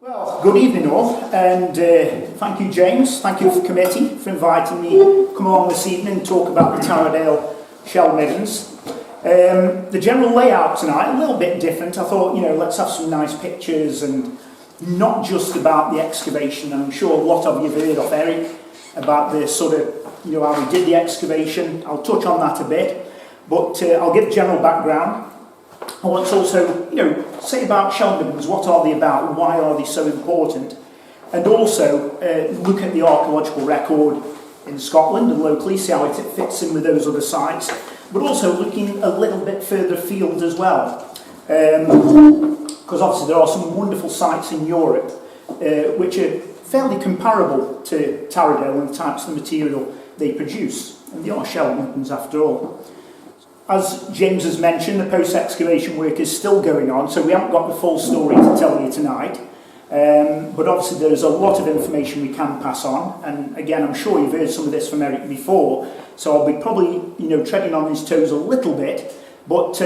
Well, good evening all, and thank you James, thank you for committee for inviting me to come along this evening and talk about the Tarradale shell middens. The general layout tonight, a little bit different. I thought, let's have some nice pictures and not just about the excavation. I'm sure a lot of you have heard of Eric about the sort of, how we did the excavation. I'll touch on that a bit, but I'll give general background. I want to also, say about shell middens, what are they about, why are they so important, and also look at the archaeological record in Scotland and locally, see how it fits in with those other sites, but also looking a little bit further afield as well, because obviously there are some wonderful sites in Europe which are fairly comparable to Tarradale and the types of material they produce, and they are shell middens after all. As James has mentioned, the post-excavation work is still going on, so we haven't got the full story to tell you tonight. But obviously there's a lot of information we can pass on, and again, I'm sure you've heard some of this from Eric before, so I'll be probably, treading on his toes a little bit. But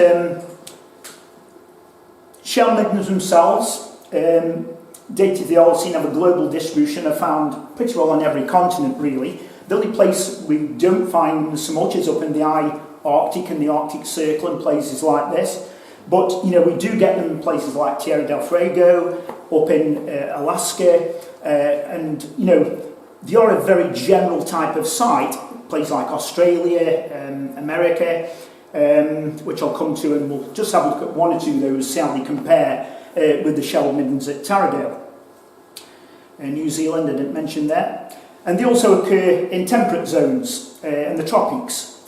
shell middens themselves, dated the Holocene, have a global distribution, are found pretty well on every continent really. The only place we don't find them so much is up in the Arctic and the Arctic Circle and places like this, but we do get them in places like Tierra del Fuego, up in Alaska, and they are a very general type of site. Places like Australia, America, which I'll come to, and we'll just have a look at one or two of those, see how they compare with the shell middens at Tarradale. New Zealand, I didn't mention that, and they also occur in temperate zones and the tropics.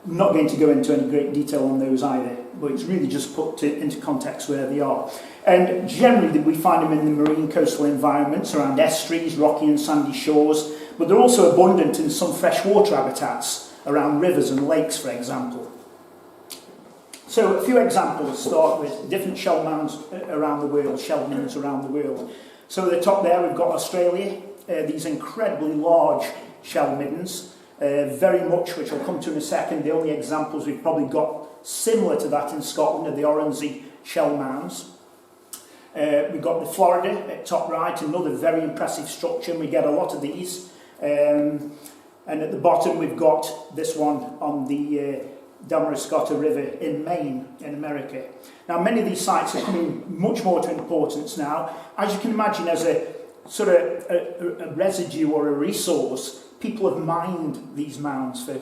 I'm not going to go into any great detail on those either, but it's really just put into context where they are. And generally we find them in the marine coastal environments around estuaries, rocky and sandy shores, but they're also abundant in some freshwater habitats around rivers and lakes, for example. So a few examples to start with, different shell mounds around the world, shell middens around the world. So at the top there we've got Australia, these incredibly large shell middens. Very much, which I'll come to in a second, the only examples we've probably got similar to that in Scotland are the Oronsay shell mounds. We've got the Florida at top right, another very impressive structure, and we get a lot of these. And at the bottom we've got this one on the Damariscotta River in Maine, in America. Now many of these sites are coming much more to importance now. As you can imagine, as a sort of a residue or a resource, people have mined these mounds for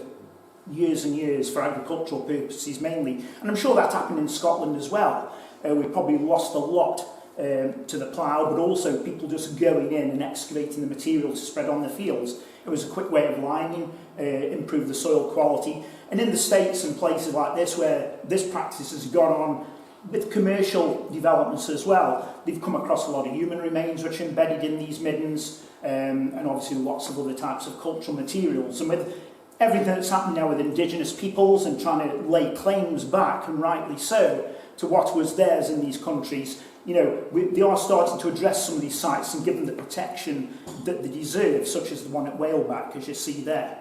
years and years for agricultural purposes mainly, and I'm sure that happened in Scotland as well. We probably lost a lot to the plough, but also people just going in and excavating the material to spread on the fields. It was a quick way of lining, improve the soil quality, and in the States and places like this where this practice has gone on with commercial developments as well, they've come across a lot of human remains which are embedded in these middens, and obviously lots of other types of cultural materials. And with everything that's happening now with indigenous peoples and trying to lay claims back, and rightly so, to what was theirs in these countries, they are starting to address some of these sites and give them the protection that they deserve, such as the one at Whaleback, as you see there.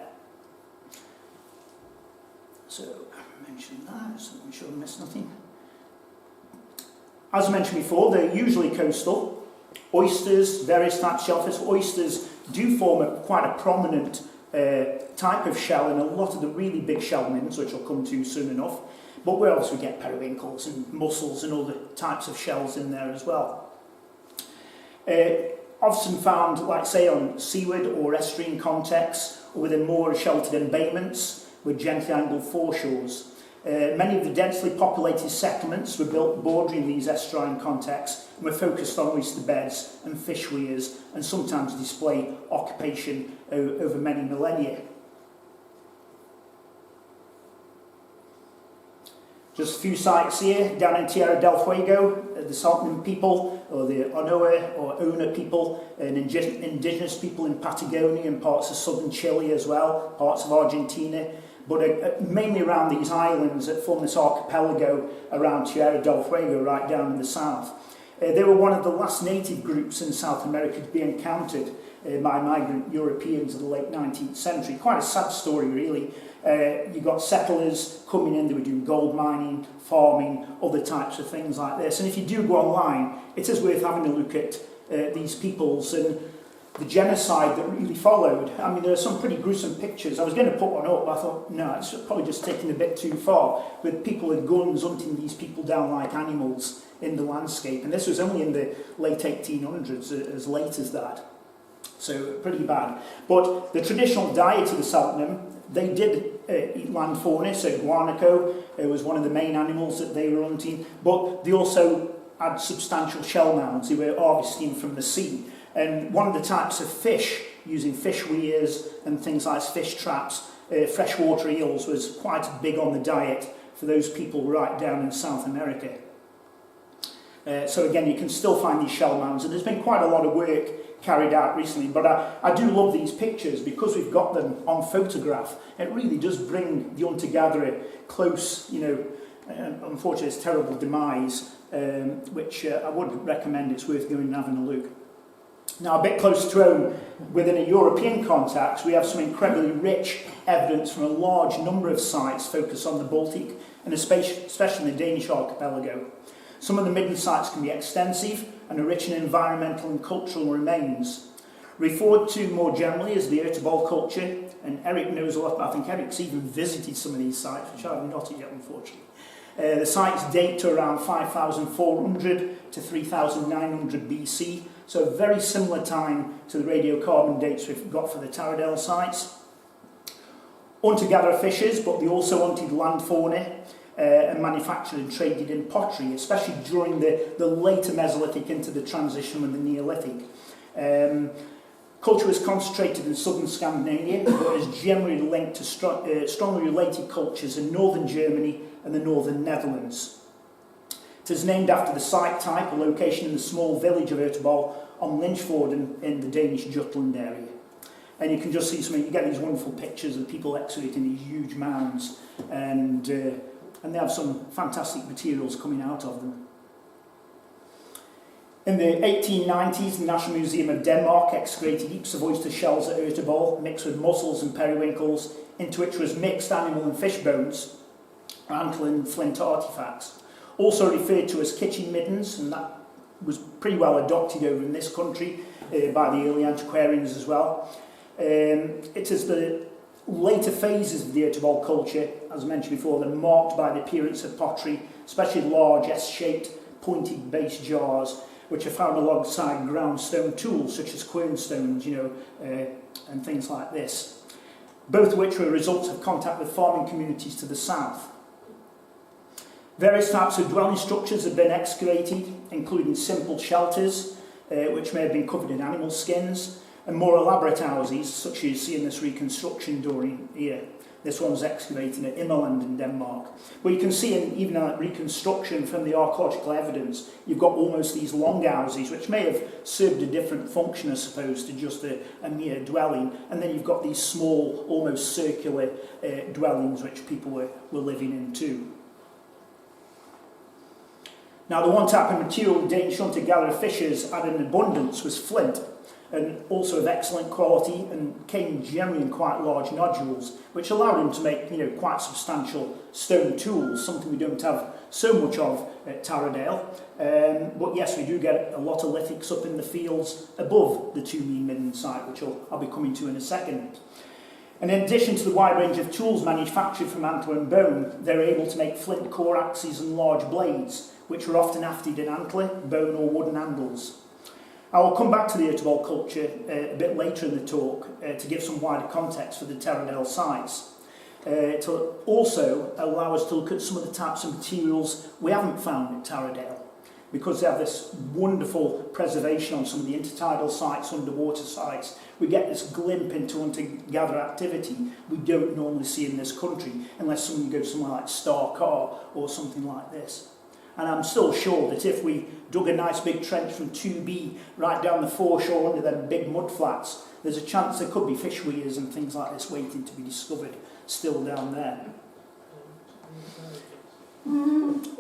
So, I mentioned that, so I'm sure I missed nothing. As I mentioned before, they're usually coastal. Oysters, various types of shellfish. Oysters do form quite a prominent type of shell in a lot of the really big shell middens, which I'll come to soon enough. But we obviously get periwinkles and mussels and other types of shells in there as well. Often found, like say, on seaward or estuarine contexts, or within more sheltered embayments with gently angled foreshores. Many of the densely populated settlements were built bordering these estuarine contexts and were focused on oyster beds and fish weirs, and sometimes display occupation over many millennia. Just a few sites here, down in Tierra del Fuego, the Saltman people, or the Onoa or Ona people, and indigenous people in Patagonia and parts of southern Chile as well, parts of Argentina, but mainly around these islands that form this archipelago around Tierra del Fuego, right down in the south. They were one of the last native groups in South America to be encountered, by migrant Europeans of the late 19th century. Quite a sad story, really. You got settlers coming in, they were doing gold mining, farming, other types of things like this. And if you do go online, it is worth having a look at these peoples and the genocide that really followed. I mean, there are some pretty gruesome pictures. I was going to put one up, but I thought, no, it's probably just taking a bit too far, with people with guns hunting these people down like animals in the landscape. And this was only in the late 1800s, as late as that. So pretty bad. But the traditional diet of the Selknam, they did eat land fauna, so guanaco was one of the main animals that they were hunting, but they also had substantial shell mounds they were harvesting from the sea. And one of the types of fish, using fish weirs and things like fish traps, freshwater eels was quite big on the diet for those people right down in South America. So again, you can still find these shell mounds, and there's been quite a lot of work carried out recently, but I do love these pictures because we've got them on photograph. It really does bring the hunter-gatherer close, you know, unfortunately it's terrible demise, which I would recommend. It's worth going and having a look. Now, a bit closer to home, within a European context, we have some incredibly rich evidence from a large number of sites focused on the Baltic, and especially the Danish archipelago. Some of the midden sites can be extensive and are rich in environmental and cultural remains. Referred to more generally as the Ertebal culture, and Eric knows a lot about, I think Eric's even visited some of these sites, which I have not yet, unfortunately. The sites date to around 5,400 to 3,900 BC, so a very similar time to the radiocarbon dates we've got for the Tarradale sites. Hunter-gatherer fishers, but they also hunted land fauna, and manufactured and traded in pottery, especially during the later Mesolithic into the transition with the Neolithic. Culture was concentrated in southern Scandinavia, but is generally linked to strongly related cultures in northern Germany and the northern Netherlands. It is named after the site type, a location in the small village of Ertebal on Lynchford in the Danish Jutland area. And you can just see you get these wonderful pictures of people excavating these huge mounds, and they have some fantastic materials coming out of them. In the 1890s, the National Museum of Denmark excavated heaps of oyster shells at Ertebal, mixed with mussels and periwinkles, into which was mixed animal and fish bones, antler and flint artefacts. Also referred to as kitchen middens, and that was pretty well adopted over in this country by the early antiquarians as well. It is the later phases of the Ertebal culture, as I mentioned before, they're marked by the appearance of pottery, especially large S-shaped pointed base jars, which are found alongside ground stone tools such as quernstones, and things like this, both which were results of contact with farming communities to the south. Various types of dwelling structures have been excavated, including simple shelters, which may have been covered in animal skins, and more elaborate houses, such as you see in this reconstruction drawing here. This one's excavated at Immerland in Denmark. But you can see even in that reconstruction from the archaeological evidence, you've got almost these long houses, which may have served a different function, I suppose, to just a mere dwelling. And then you've got these small, almost circular dwellings, which people were living in too. Now, the one type of material Danish hunter-gatherer fishers had in abundance was flint, and also of excellent quality, and came generally in quite large nodules, which allowed them to make quite substantial stone tools, something we don't have so much of at Tarradale. But yes, we do get a lot of lithics up in the fields above the 2 mean midden site, which I'll be coming to in a second. And in addition to the wide range of tools manufactured from antler and bone, they're able to make flint core axes and large blades, which were often hafted in antler, bone or wooden handles. I will come back to the Ertebal culture a bit later in the talk to give some wider context for the Tarradale sites. To also allow us to look at some of the types of materials we haven't found at Tarradale, because they have this wonderful preservation on some of the intertidal sites, underwater sites. We get this glimpse into hunter-gatherer activity we don't normally see in this country, unless you go somewhere like Starcar or something like this. And I'm still sure that if we dug a nice big trench from 2B right down the foreshore under them big mud flats, there's a chance there could be fish weirs and things like this waiting to be discovered still down there.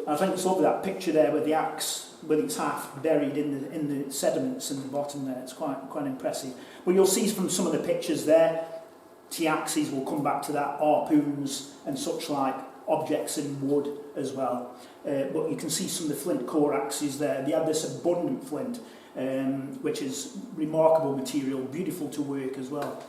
I think it's lovely, that picture there with the axe, with its half buried in the sediments in the bottom there. It's quite impressive. But you'll see from some of the pictures there, T-axes, will come back to that, harpoons and such like, objects in wood as well. But you can see some of the flint core axes there. They had this abundant flint, which is remarkable material, beautiful to work as well.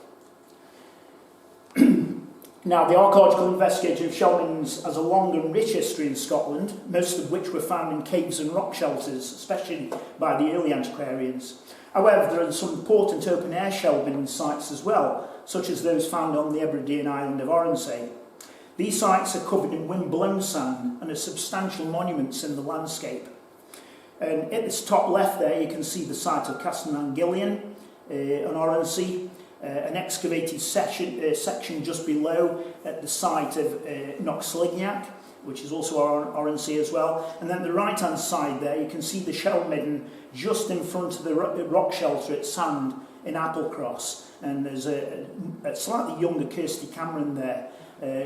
Now, the archaeological investigation of shell middens has a long and rich history in Scotland, most of which were found in caves and rock shelters, especially by the early antiquarians. However, there are some important open-air shell midden sites as well, such as those found on the Hebridean island of Oronsay. These sites are covered in wind-blown sand and are substantial monuments in the landscape. And at this top left there, you can see the site of Castlemaine-Gillian on Oronsay, an excavated section just below at the site of Knockslignac, which is also on Oronsay as well. And then the right-hand side there, you can see the shell midden just in front of the rock shelter at Sand in Applecross. And there's a slightly younger Kirsty Cameron there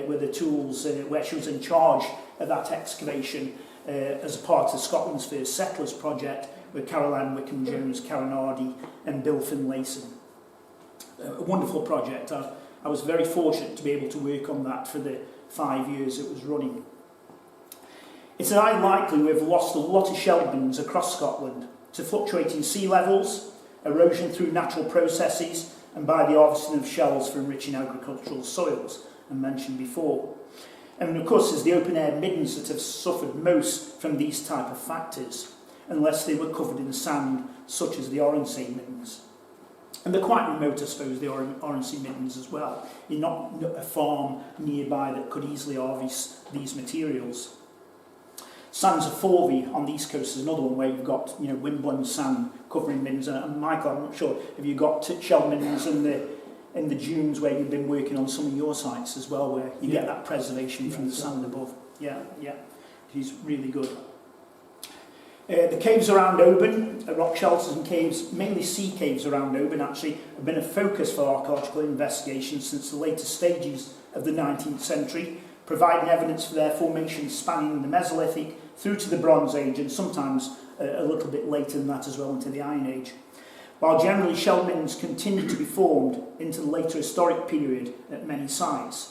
with the tools where she was in charge of that excavation as a part of Scotland's first settlers project with Caroline Wickham-Jones, Karen Hardy and Bill Finlayson. A wonderful project. I was very fortunate to be able to work on that for the 5 years it was running. It's unlikely we've lost a lot of shell middens across Scotland to fluctuating sea levels, erosion through natural processes and by the harvesting of shells for enriching agricultural soils, I mentioned before. And of course there's the open-air middens that have suffered most from these type of factors, unless they were covered in sand, such as the Oronsay middens. And they're quite remote, I suppose, the Oronsay middens as well. You're not a farm nearby that could easily harvest these materials. Sands of Forvey on the east coast is another one where you've got, wind-blown sand covering middens. And Michael, I'm not sure, have you got shell middens in the dunes where you've been working on some of your sites as well, where you get that preservation from the sand above? Yeah, it's really good. The caves around Oban, rock shelters and caves, mainly sea caves around Oban actually, have been a focus for archaeological investigation since the later stages of the 19th century, providing evidence for their formation spanning the Mesolithic through to the Bronze Age and sometimes a little bit later than that as well, into the Iron Age. While generally shell middens continue to be formed into the later historic period at many sites.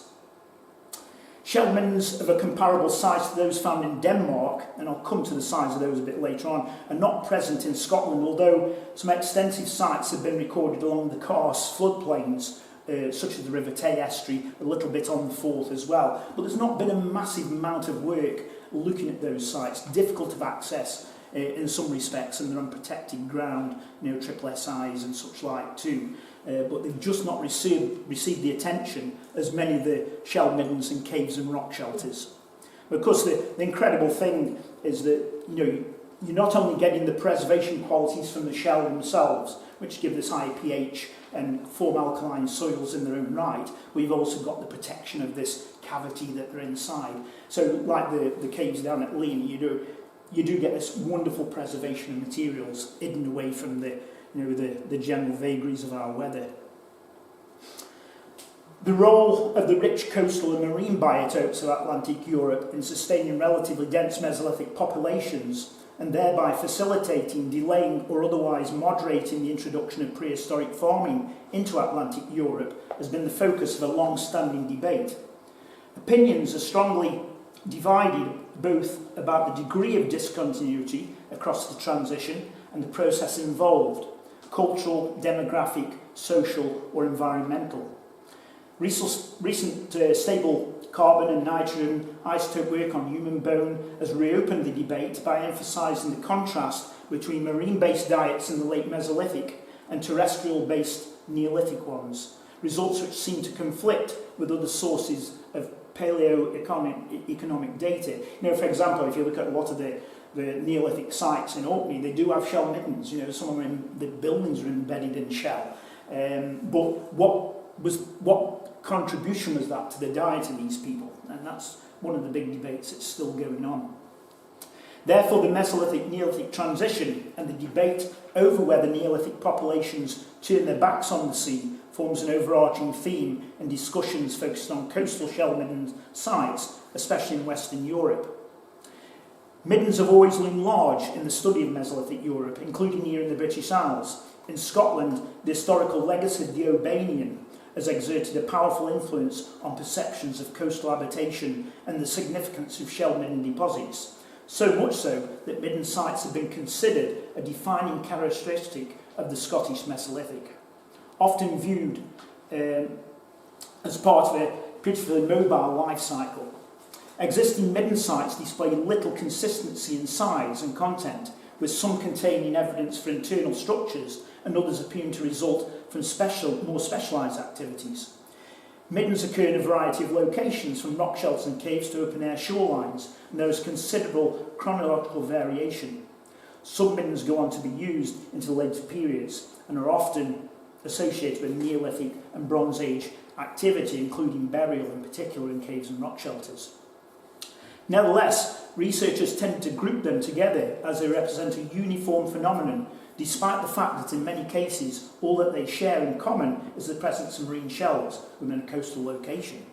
Shell middens of a comparable size to those found in Denmark, and I'll come to the size of those a bit later on, are not present in Scotland, although some extensive sites have been recorded along the karst floodplains, such as the River Tay estuary, a little bit on the Forth as well. But there's not been a massive amount of work looking at those sites, difficult of access in some respects, and they're on protected ground, triple SIs and such like too. But they've just not received the attention as many of the shell middens and caves and rock shelters. But of course, the incredible thing is that you're not only getting the preservation qualities from the shell themselves, which give this high pH and form alkaline soils in their own right, we've also got the protection of this cavity that they're inside. So, like the caves down at Lean, you do get this wonderful preservation of materials hidden away from the general vagaries of our weather. The role of the rich coastal and marine biotopes of Atlantic Europe in sustaining relatively dense Mesolithic populations and thereby facilitating, delaying or otherwise moderating the introduction of prehistoric farming into Atlantic Europe has been the focus of a long-standing debate. Opinions are strongly divided both about the degree of discontinuity across the transition and the process involved, cultural, demographic, social or environmental. Recent stable carbon and nitrogen isotope work on human bone has reopened the debate by emphasising the contrast between marine-based diets in the late Mesolithic and terrestrial-based Neolithic ones, results which seem to conflict with other sources of paleo-economic data. For example, if you look at a lot of the Neolithic sites in Orkney, they do have shell middens. Some of them, the buildings are embedded in shell. But what contribution was that to the diet of these people? And that's one of the big debates that's still going on. Therefore, the Mesolithic-Neolithic transition and the debate over whether Neolithic populations turn their backs on the sea forms an overarching theme in discussions focused on coastal shell midden sites, especially in Western Europe. Middens have always loomed large in the study of Mesolithic Europe, including here in the British Isles. In Scotland, the historical legacy of the Obanian has exerted a powerful influence on perceptions of coastal habitation and the significance of shell midden deposits, so much so that midden sites have been considered a defining characteristic of the Scottish Mesolithic. Often viewed as part of a particularly mobile life cycle. Existing midden sites display little consistency in size and content, with some containing evidence for internal structures and others appearing to result from more specialised activities. Middens occur in a variety of locations, from rock shelters and caves to open-air shorelines, and there is considerable chronological variation. Some middens go on to be used into later periods and are often associated with Neolithic and Bronze Age activity, including burial in particular in caves and rock shelters. Nevertheless, researchers tend to group them together as they represent a uniform phenomenon, despite the fact that in many cases all that they share in common is the presence of marine shells within a coastal location.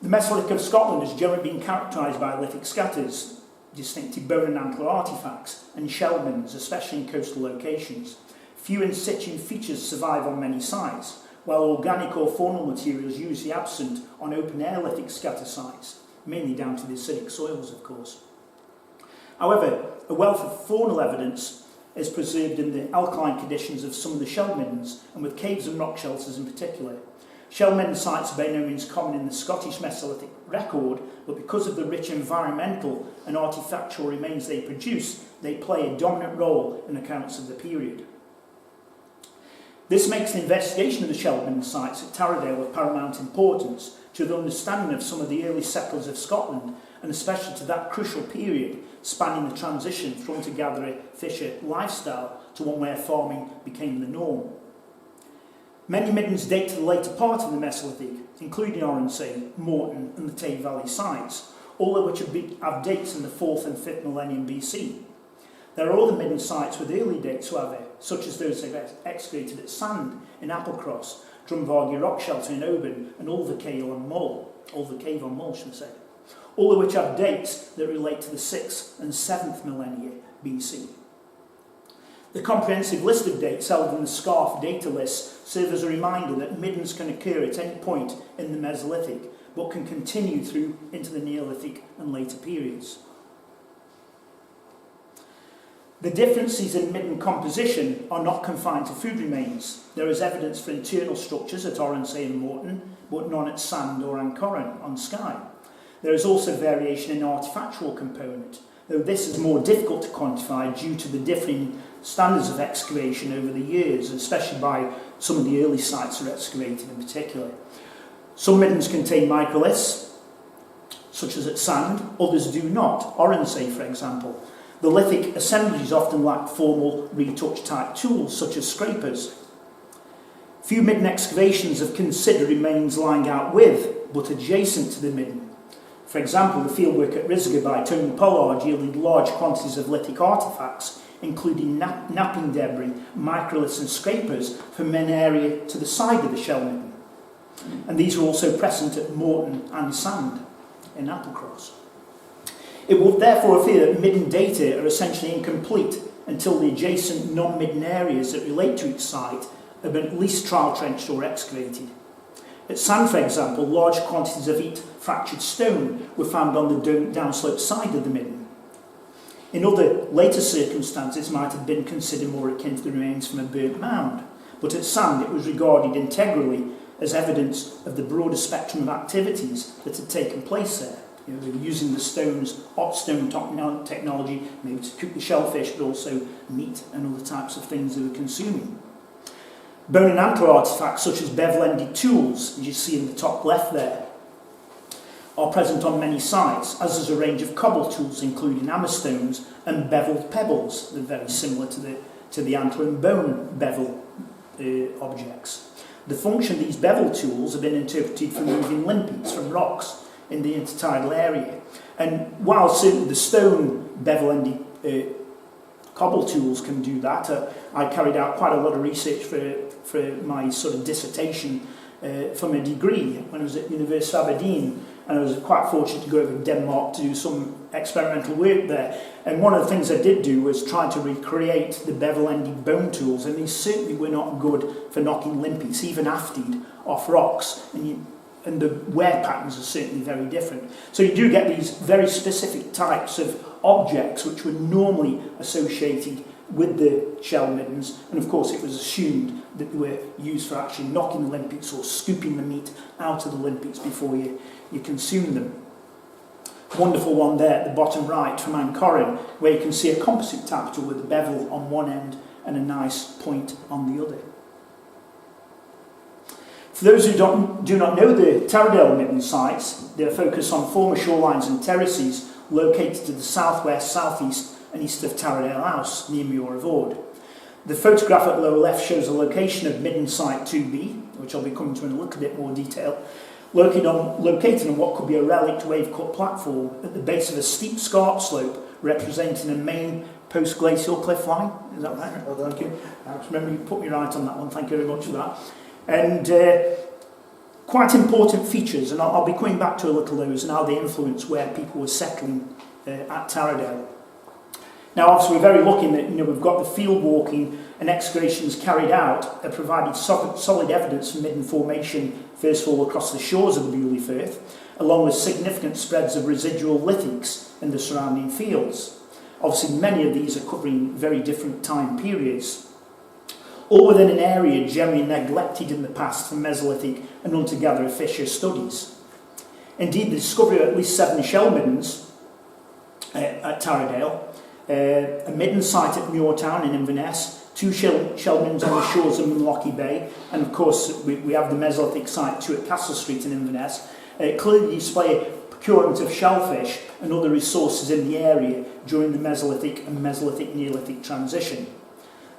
The Mesolithic of Scotland has generally been characterised by lithic scatters, distinctive bone and antler artefacts, and shell middens, especially in coastal locations. Few in situ features survive on many sites, while organic or faunal materials are usually absent on open-air lithic scatter sites, mainly down to the acidic soils, of course. However, a wealth of faunal evidence is preserved in the alkaline conditions of some of the shell middens, and with caves and rock shelters in particular. Shell midden sites are by no means common in the Scottish Mesolithic record, but because of the rich environmental and artefactual remains they produce, they play a dominant role in accounts of the period. This makes the investigation of the shell midden sites at Tarradale of paramount importance to the understanding of some of the early settlers of Scotland, and especially to that crucial period spanning the transition from hunter-gatherer fisher lifestyle to one where farming became the norm. Many middens date to the later part of the Mesolithic, including Oronsay, Morton and the Tay Valley sites, all of which have dates in the 4th and 5th millennium BC. There are other midden sites with early dates, however, such as those excavated at Sand in Applecross, Drumvargie Rock Shelter in Oban, and Ulver Cave on Mull, all of which have dates that relate to the 6th and 7th millennia BC. The comprehensive list of dates held in the Scarf data list serve as a reminder that middens can occur at any point in the Mesolithic, but can continue through into the Neolithic and later periods. The differences in midden composition are not confined to food remains. There is evidence for internal structures at Oronsay and Morton, but none at Sand or Ancoran on Skye. There is also variation in artefactual component, though this is more difficult to quantify due to the differing standards of excavation over the years, especially by some of the early sites that are excavated in particular. Some middens contain microliths, such as at Sand, others do not, Oronsay for example. The lithic assemblages often lack formal retouch type tools, such as scrapers. Few midden excavations have considered remains lying out with, but adjacent to the midden. For example, the fieldwork at Risga by Tony Pollard yielded large quantities of lithic artefacts, including napping debris, microliths and scrapers from an area to the side of the shell midden. And these were also present at Morton and Sand in Applecross. It would therefore appear that midden data are essentially incomplete until the adjacent non-midden areas that relate to each site have been at least trial trenched or excavated. At Sand, for example, large quantities of heat fractured stone were found on the downslope side of the midden. In other later circumstances might have been considered more akin to the remains from a burnt mound, but at Sand it was regarded integrally as evidence of the broader spectrum of activities that had taken place there. They were using the stones, hot stone technology, maybe to cook the shellfish, but also meat and other types of things they were consuming. Bone and antler artefacts such as bevel-ended tools, as you see in the top left there, are present on many sites, as is a range of cobble tools including hammerstones and beveled pebbles. They're very similar to the antler and bone bevel objects. The function of these bevel tools have been interpreted for moving limpets from rocks in the intertidal area. And while certainly the stone bevel-ended cobble tools can do that, I carried out quite a lot of research for my sort of dissertation from a degree when I was at University of Aberdeen, and I was quite fortunate to go over to Denmark to do some experimental work there. And one of the things I did do was try to recreate the bevel-ended bone tools, and these certainly were not good for knocking limpets, even afted, off rocks. And the wear patterns are certainly very different. So you do get these very specific types of objects which were normally associated with the shell middens, and of course it was assumed that they were used for actually knocking the limpets or scooping the meat out of the limpets before you consume them. Wonderful one there at the bottom right from Ancorin, where you can see a composite tapetal with a bevel on one end and a nice point on the other. For those who do not know the Tarradale midden sites, they're focused on former shorelines and terraces located to the southwest, southeast and east of Tarradale House, near Muir of Ord. The photograph at lower left shows the location of midden site 2B, which I'll be coming to in a little bit more detail, located on what could be a relict wave-cut platform at the base of a steep scarp slope representing a main post-glacial cliff line. Is that right? Oh, thank you. I just remember you put me right on that one. Thank you very much for that. And quite important features, and I'll be coming back to a little of those and how they influence where people were settling at Tarradale. Now, obviously, we're very lucky that we've got the field walking and excavations carried out that provided solid evidence for midden formation, first of all across the shores of the Bewley Firth, along with significant spreads of residual lithics in the surrounding fields. Obviously, many of these are covering very different time periods, all within an area generally neglected in the past for Mesolithic and hunter-gatherer fisher studies. Indeed, the discovery of at least 7 shell middens at Tarradale, a midden site at Muirtown in Inverness, 2 shell middens on the shores of Munlochy Bay, and of course we have the Mesolithic site 2 at Castle Street in Inverness, clearly display procurement of shellfish and other resources in the area during the Mesolithic and Mesolithic Neolithic transition.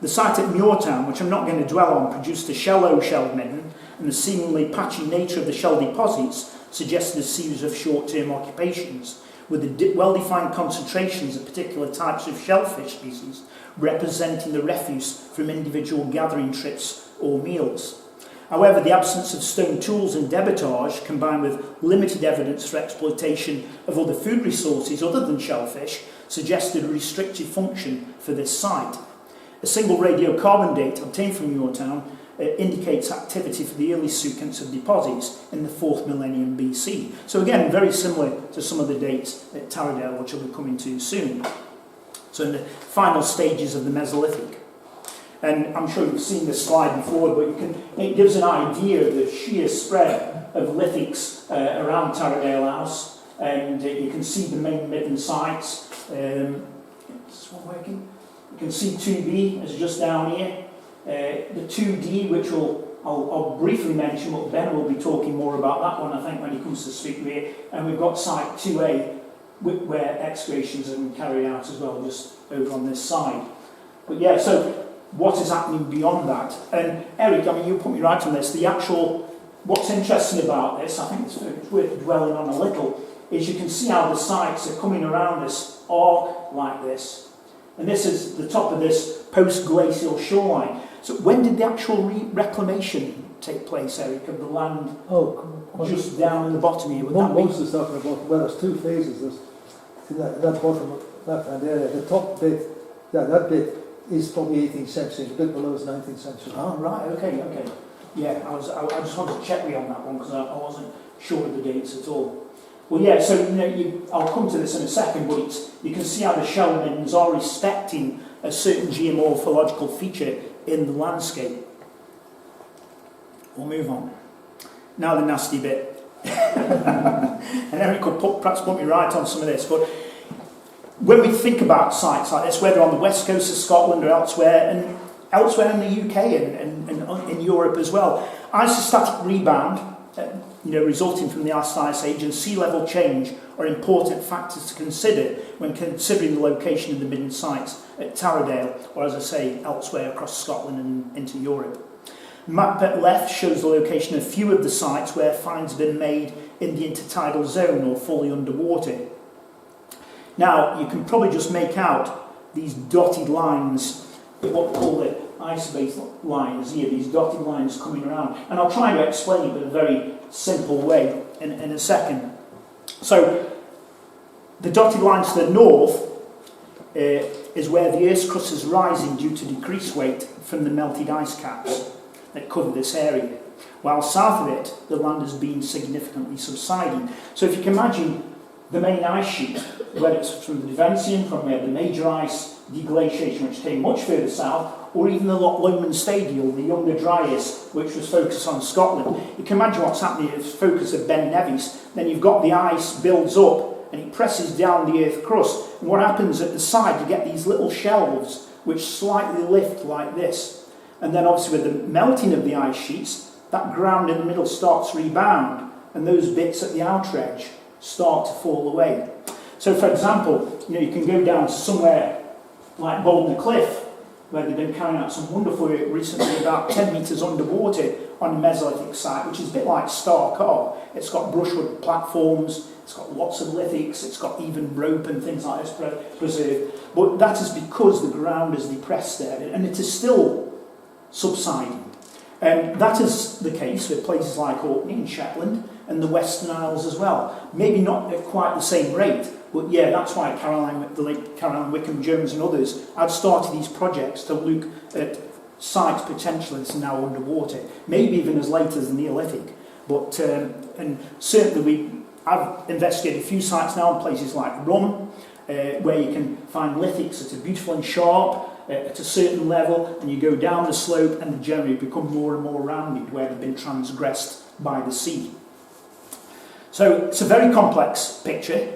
The site at Muirtown, which I'm not going to dwell on, produced a shallow shell midden, and the seemingly patchy nature of the shell deposits suggested a series of short-term occupations, with the well-defined concentrations of particular types of shellfish species representing the refuse from individual gathering trips or meals. However, the absence of stone tools and debitage, combined with limited evidence for exploitation of other food resources other than shellfish, suggested a restricted function for this site. A single radiocarbon date obtained from Muirtown indicates activity for the early sequence of deposits in the 4th millennium BC. So again, very similar to some of the dates at Tarradale, which I'll be coming to soon. So in the final stages of the Mesolithic. And I'm sure you've seen this slide before, but it gives an idea of the sheer spread of lithics around Tarradale House. And you can see the main midden sites. Is this one working? You can see 2B is just down here. The 2D, which I'll briefly mention, but Ben will be talking more about that one, I think, when he comes to speak here. And we've got site 2A, where excavations have been carried out as well, just over on this side. But yeah, so what is happening beyond that? And Eric, I mean, you put me right on this. What's interesting about this, I think it's worth dwelling on a little, is you can see how the sites are coming around this arc like this. And this is the top of this post-glacial shoreline. So when did the actual reclamation take place, Eric, of the land just down in the bottom here? Most is talking about, well, there's 2 phases. There's that bottom left-hand area. The top bit, that bit is probably 18th century. The bit below is 19th century. Oh, right, okay. Yeah, I just wanted to check you on that one because I wasn't sure of the dates at all. Well, yeah, so I'll come to this in a second, but you can see how the shell middens are respecting a certain geomorphological feature in the landscape. We'll move on. Now the nasty bit. And Eric could perhaps put me right on some of this, but when we think about sites like this, whether on the west coast of Scotland or elsewhere in the UK and in Europe as well, isostatic rebound, resulting from the ice age and sea level change are important factors to consider when considering the location of the midden sites at Tarradale, or as I say, elsewhere across Scotland and into Europe. The map at left shows the location of a few of the sites where finds have been made in the intertidal zone or fully underwater. Now, you can probably just make out these dotted lines, what we call the ice-based lines here, these dotted lines coming around. And I'll try to explain it in a very simple way in a second. So the dotted line to the north is where the Earth's crust is rising due to decreased weight from the melted ice caps that cover this area. While south of it, the land has been significantly subsiding. So if you can imagine the main ice sheet, whether it's from the Devonian, from where the major ice deglaciation, which came much further south, or even the loomed stadial, the younger dryas, which was focused on Scotland. You can imagine what's happening if it's focus of Ben Nevis. Then you've got the ice builds up and it presses down the earth crust. And what happens at the side, you get these little shelves which slightly lift like this. And then obviously with the melting of the ice sheets, that ground in the middle starts to rebound, and those bits at the outer edge start to fall away. So for example, you can go down to somewhere like Boulder Cliff, where they've been carrying out some wonderful work recently about 10 metres underwater on a Mesolithic site, which is a bit like Star Car. It's got brushwood platforms, it's got lots of lithics, it's got even rope and things like this preserved. But that is because the ground is depressed there, and it is still subsiding. And that is the case with places like Orkney and Shetland and the Western Isles as well. Maybe not at quite the same rate, but yeah, that's why Caroline Wickham Jones and others had started these projects to look at sites potentially that's now underwater, maybe even as late as the Neolithic. But and certainly I've investigated a few sites now in places like Rum, where you can find lithics that are beautiful and sharp at a certain level, and you go down the slope and they generally become more and more rounded where they've been transgressed by the sea. So it's a very complex picture,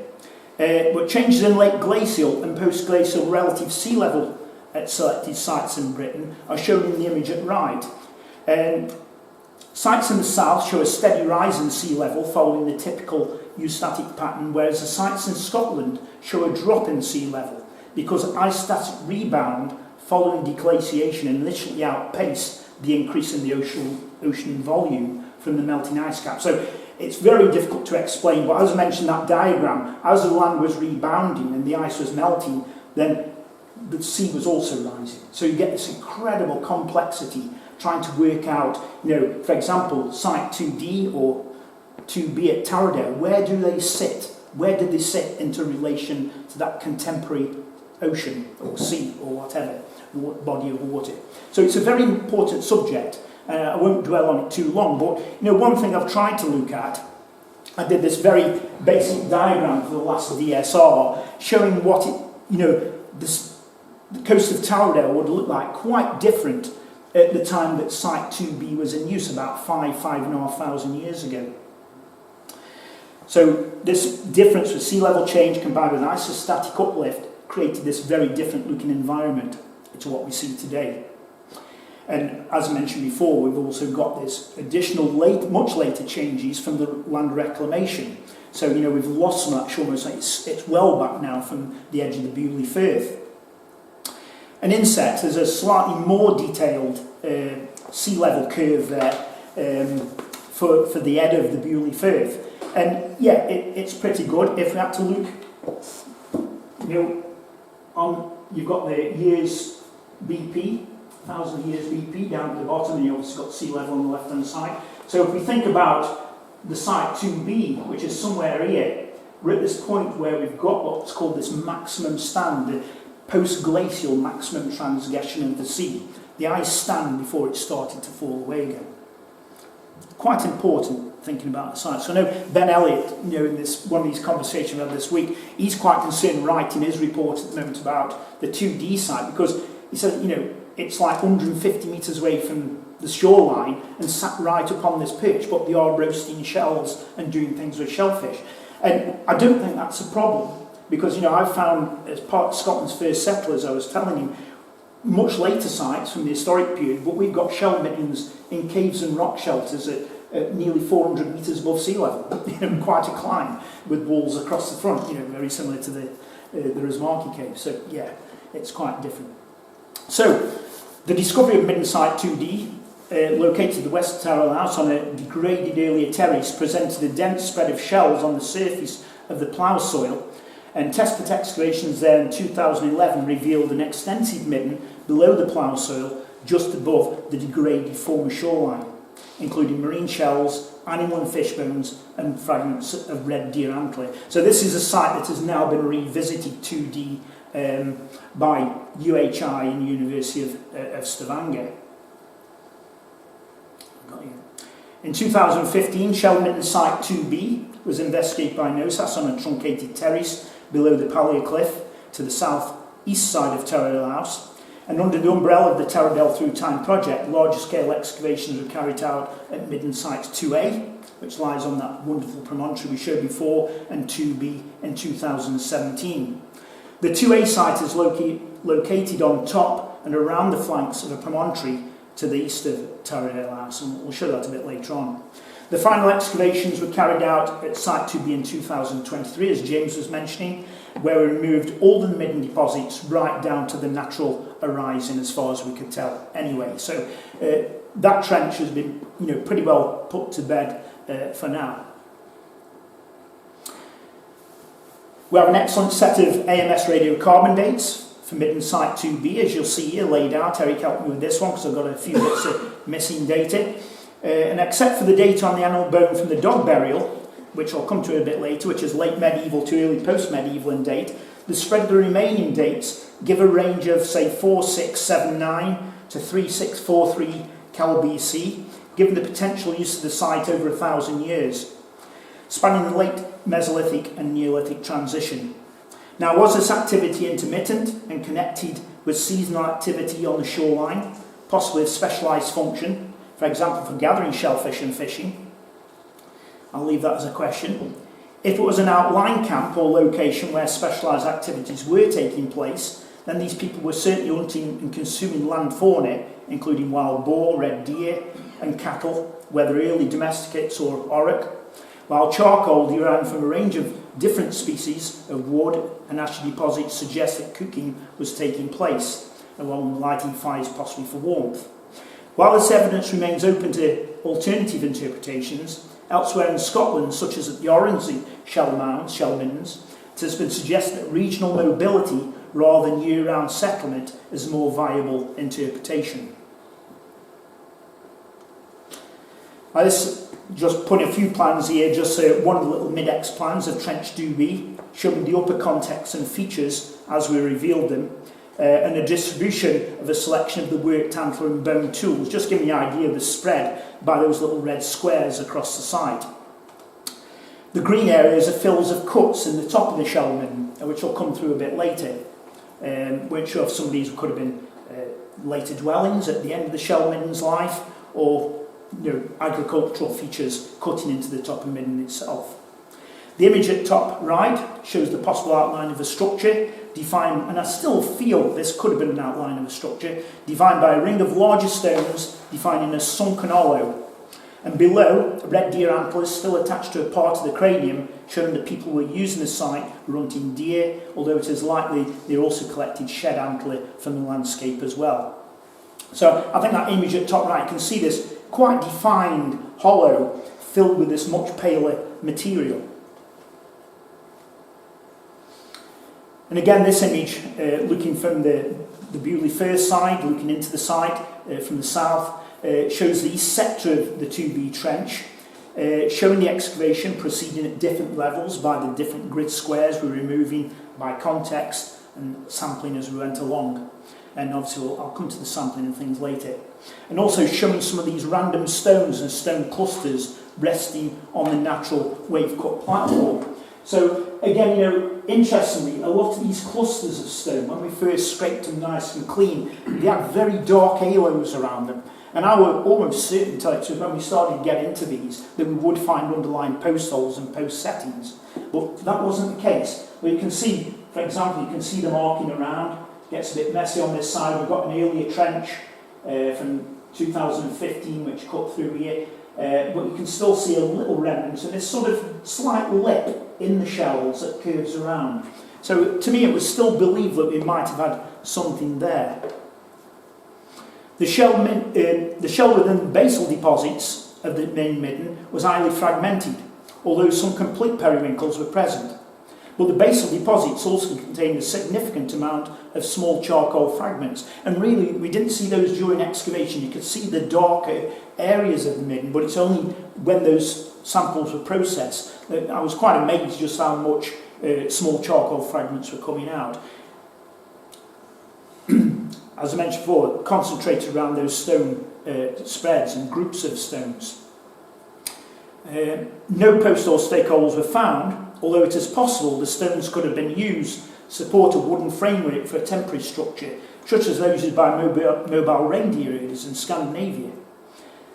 but changes in late glacial and post-glacial relative sea level at selected sites in Britain are shown in the image at right. Sites in the south show a steady rise in sea level following the typical eustatic pattern, whereas the sites in Scotland show a drop in sea level because isostatic rebound following deglaciation initially outpaced the increase in the ocean volume from the melting ice cap. So it's very difficult to explain, but as I mentioned that diagram, as the land was rebounding and the ice was melting, then the sea was also rising. So you get this incredible complexity trying to work out, for example, site 2D or 2B at Tarradale, where do they sit? Where did they sit into relation to that contemporary ocean or sea or whatever body of water? So it's a very important subject. I won't dwell on it too long, but one thing I've tried to look at, I did this very basic diagram for the last DSR showing what the coast of Tarradale would look like quite different at the time that Site 2B was in use, about 5,500 years ago. So this difference with sea level change combined with isostatic uplift created this very different looking environment to what we see today. And as I mentioned before, we've also got this additional much later changes from the land reclamation. So, we've lost some of that shoreline, it's well back now from the edge of the Bewley Firth. And inset, there's a slightly more detailed sea level curve there for the head of the Bewley Firth. And yeah, it's pretty good. If we had to look, you've got the years BP, 1,000 years BP down at the bottom, and you've also got sea level on the left-hand side. So if we think about the site 2B, which is somewhere here, we're at this point where we've got what's called this maximum stand, the post-glacial maximum transgression of the sea. The ice stand before it started to fall away again. Quite important thinking about the site. So I know Ben Elliott, in this one of these conversations we had this week, he's quite concerned writing his report at the moment about the 2D site, because he said, it's like 150 metres away from the shoreline and sat right up on this perch, but they are roasting shells and doing things with shellfish. And I don't think that's a problem, because I've found, as part of Scotland's first settlers, I was telling him, much later sites from the historic period, but we've got shell middens in caves and rock shelters at nearly 400 metres above sea level. Quite a climb with walls across the front, very similar to the Rismarki cave. So yeah, it's quite different. So the discovery of Midden Site 2D, located at the West Tarradale House on a degraded earlier terrace, presented a dense spread of shells on the surface of the plough soil, and test pit excavations there in 2011 revealed an extensive midden below the plough soil just above the degraded former shoreline, including marine shells, animal and fish bones, and fragments of red deer antler. So this is a site that has now been revisited 2D by UHI and University of Stavanger. In 2015, Shell Midden Site 2B was investigated by NOSAS on a truncated terrace below the Pallier Cliff to the south-east side of Tarradale House. And under the umbrella of the Tarradale Through Time project, larger scale excavations were carried out at Midden Site 2A, which lies on that wonderful promontory we showed before, and 2B in 2017. The 2A site is located on top and around the flanks of a promontory to the east of Tarradale House, and we'll show that a bit later on. The final excavations were carried out at Site 2B in 2023, as James was mentioning, where we removed all the midden deposits right down to the natural horizon as far as we could tell anyway. So that trench has been pretty well put to bed for now. We have an excellent set of AMS radiocarbon dates for Midden Site 2B, as you'll see here laid out. Eric helped me with this one because I've got a few bits of missing data. And except for the data on the animal bone from the dog burial, which I'll come to a bit later, which is late medieval to early post-medieval in date, the spread of the remaining dates give a range of, say, 4679 to 3643 Cal BC, given the potential use of the site over 1,000 years, spanning the late Mesolithic and Neolithic transition. Now, was this activity intermittent and connected with seasonal activity on the shoreline, possibly a specialised function, for example, for gathering shellfish and fishing? I'll leave that as a question. If it was an outlying camp or location where specialised activities were taking place, then these people were certainly hunting and consuming land fauna, including wild boar, red deer, and cattle, whether early domesticates or auroch, while charcoal derived from a range of different species of wood and ash deposits suggests that cooking was taking place, along with lighting fires possibly for warmth. While this evidence remains open to alternative interpretations, elsewhere in Scotland, such as at the Oronsey shell mounds, shell middens, it has been suggested that regional mobility rather than year-round settlement is a more viable interpretation. I just put a few plans here, just one of the little mid-ex plans of Trench 2B, showing the upper context and features as we revealed them, and a distribution of a selection of the worked antler and bone tools, just giving the idea of the spread by those little red squares across the site. The green areas are fills of cuts in the top of the shell midden, which will come through a bit later, which of some of these could have been later dwellings at the end of the shell midden's life, or agricultural features cutting into the top of midden itself. The image at top right shows the possible outline of a structure, defined, and I still feel this could have been an outline of a structure, defined by a ring of larger stones defining a sunken hollow. And below, red deer antlers still attached to a part of the cranium, showing that people were using the site were hunting deer, although it is likely they also collected shed antler from the landscape as well. So I think that image at top right, you can see this quite defined hollow filled with this much paler material. And again, this image, looking from the Bewley Firth side, looking into the site from the south, shows the east sector of the 2B trench, showing the excavation proceeding at different levels by the different grid squares we're removing by context and sampling as we went along. And obviously I'll come to the sampling and things later. And also showing some of these random stones and stone clusters resting on the natural wave-cut platform. So again, interestingly, a lot of these clusters of stone, when we first scraped them nice and clean, they had very dark halos around them. And I was almost certain, when we started to get into these, that we would find underlying post holes and post settings. But that wasn't the case. Well, you can see, for example, you can see them arcing around. Gets a bit messy on this side. We've got an earlier trench from 2015 which cut through here. But you can still see a little remnant and this sort of slight lip in the shells that curves around. So to me it was still believed that we might have had something there. The shell within the basal deposits of the main midden was highly fragmented, although some complete periwinkles were present. But the basal deposits also contained a significant amount of small charcoal fragments. And really, we didn't see those during excavation. You could see the darker areas of the midden, but it's only when those samples were processed that I was quite amazed just how much small charcoal fragments were coming out. As I mentioned before, concentrated around those stone spreads and groups of stones. No post or stake holes were found, although it is possible the stones could have been used to support a wooden framework for a temporary structure, such as those used by mobile reindeer herders in Scandinavia.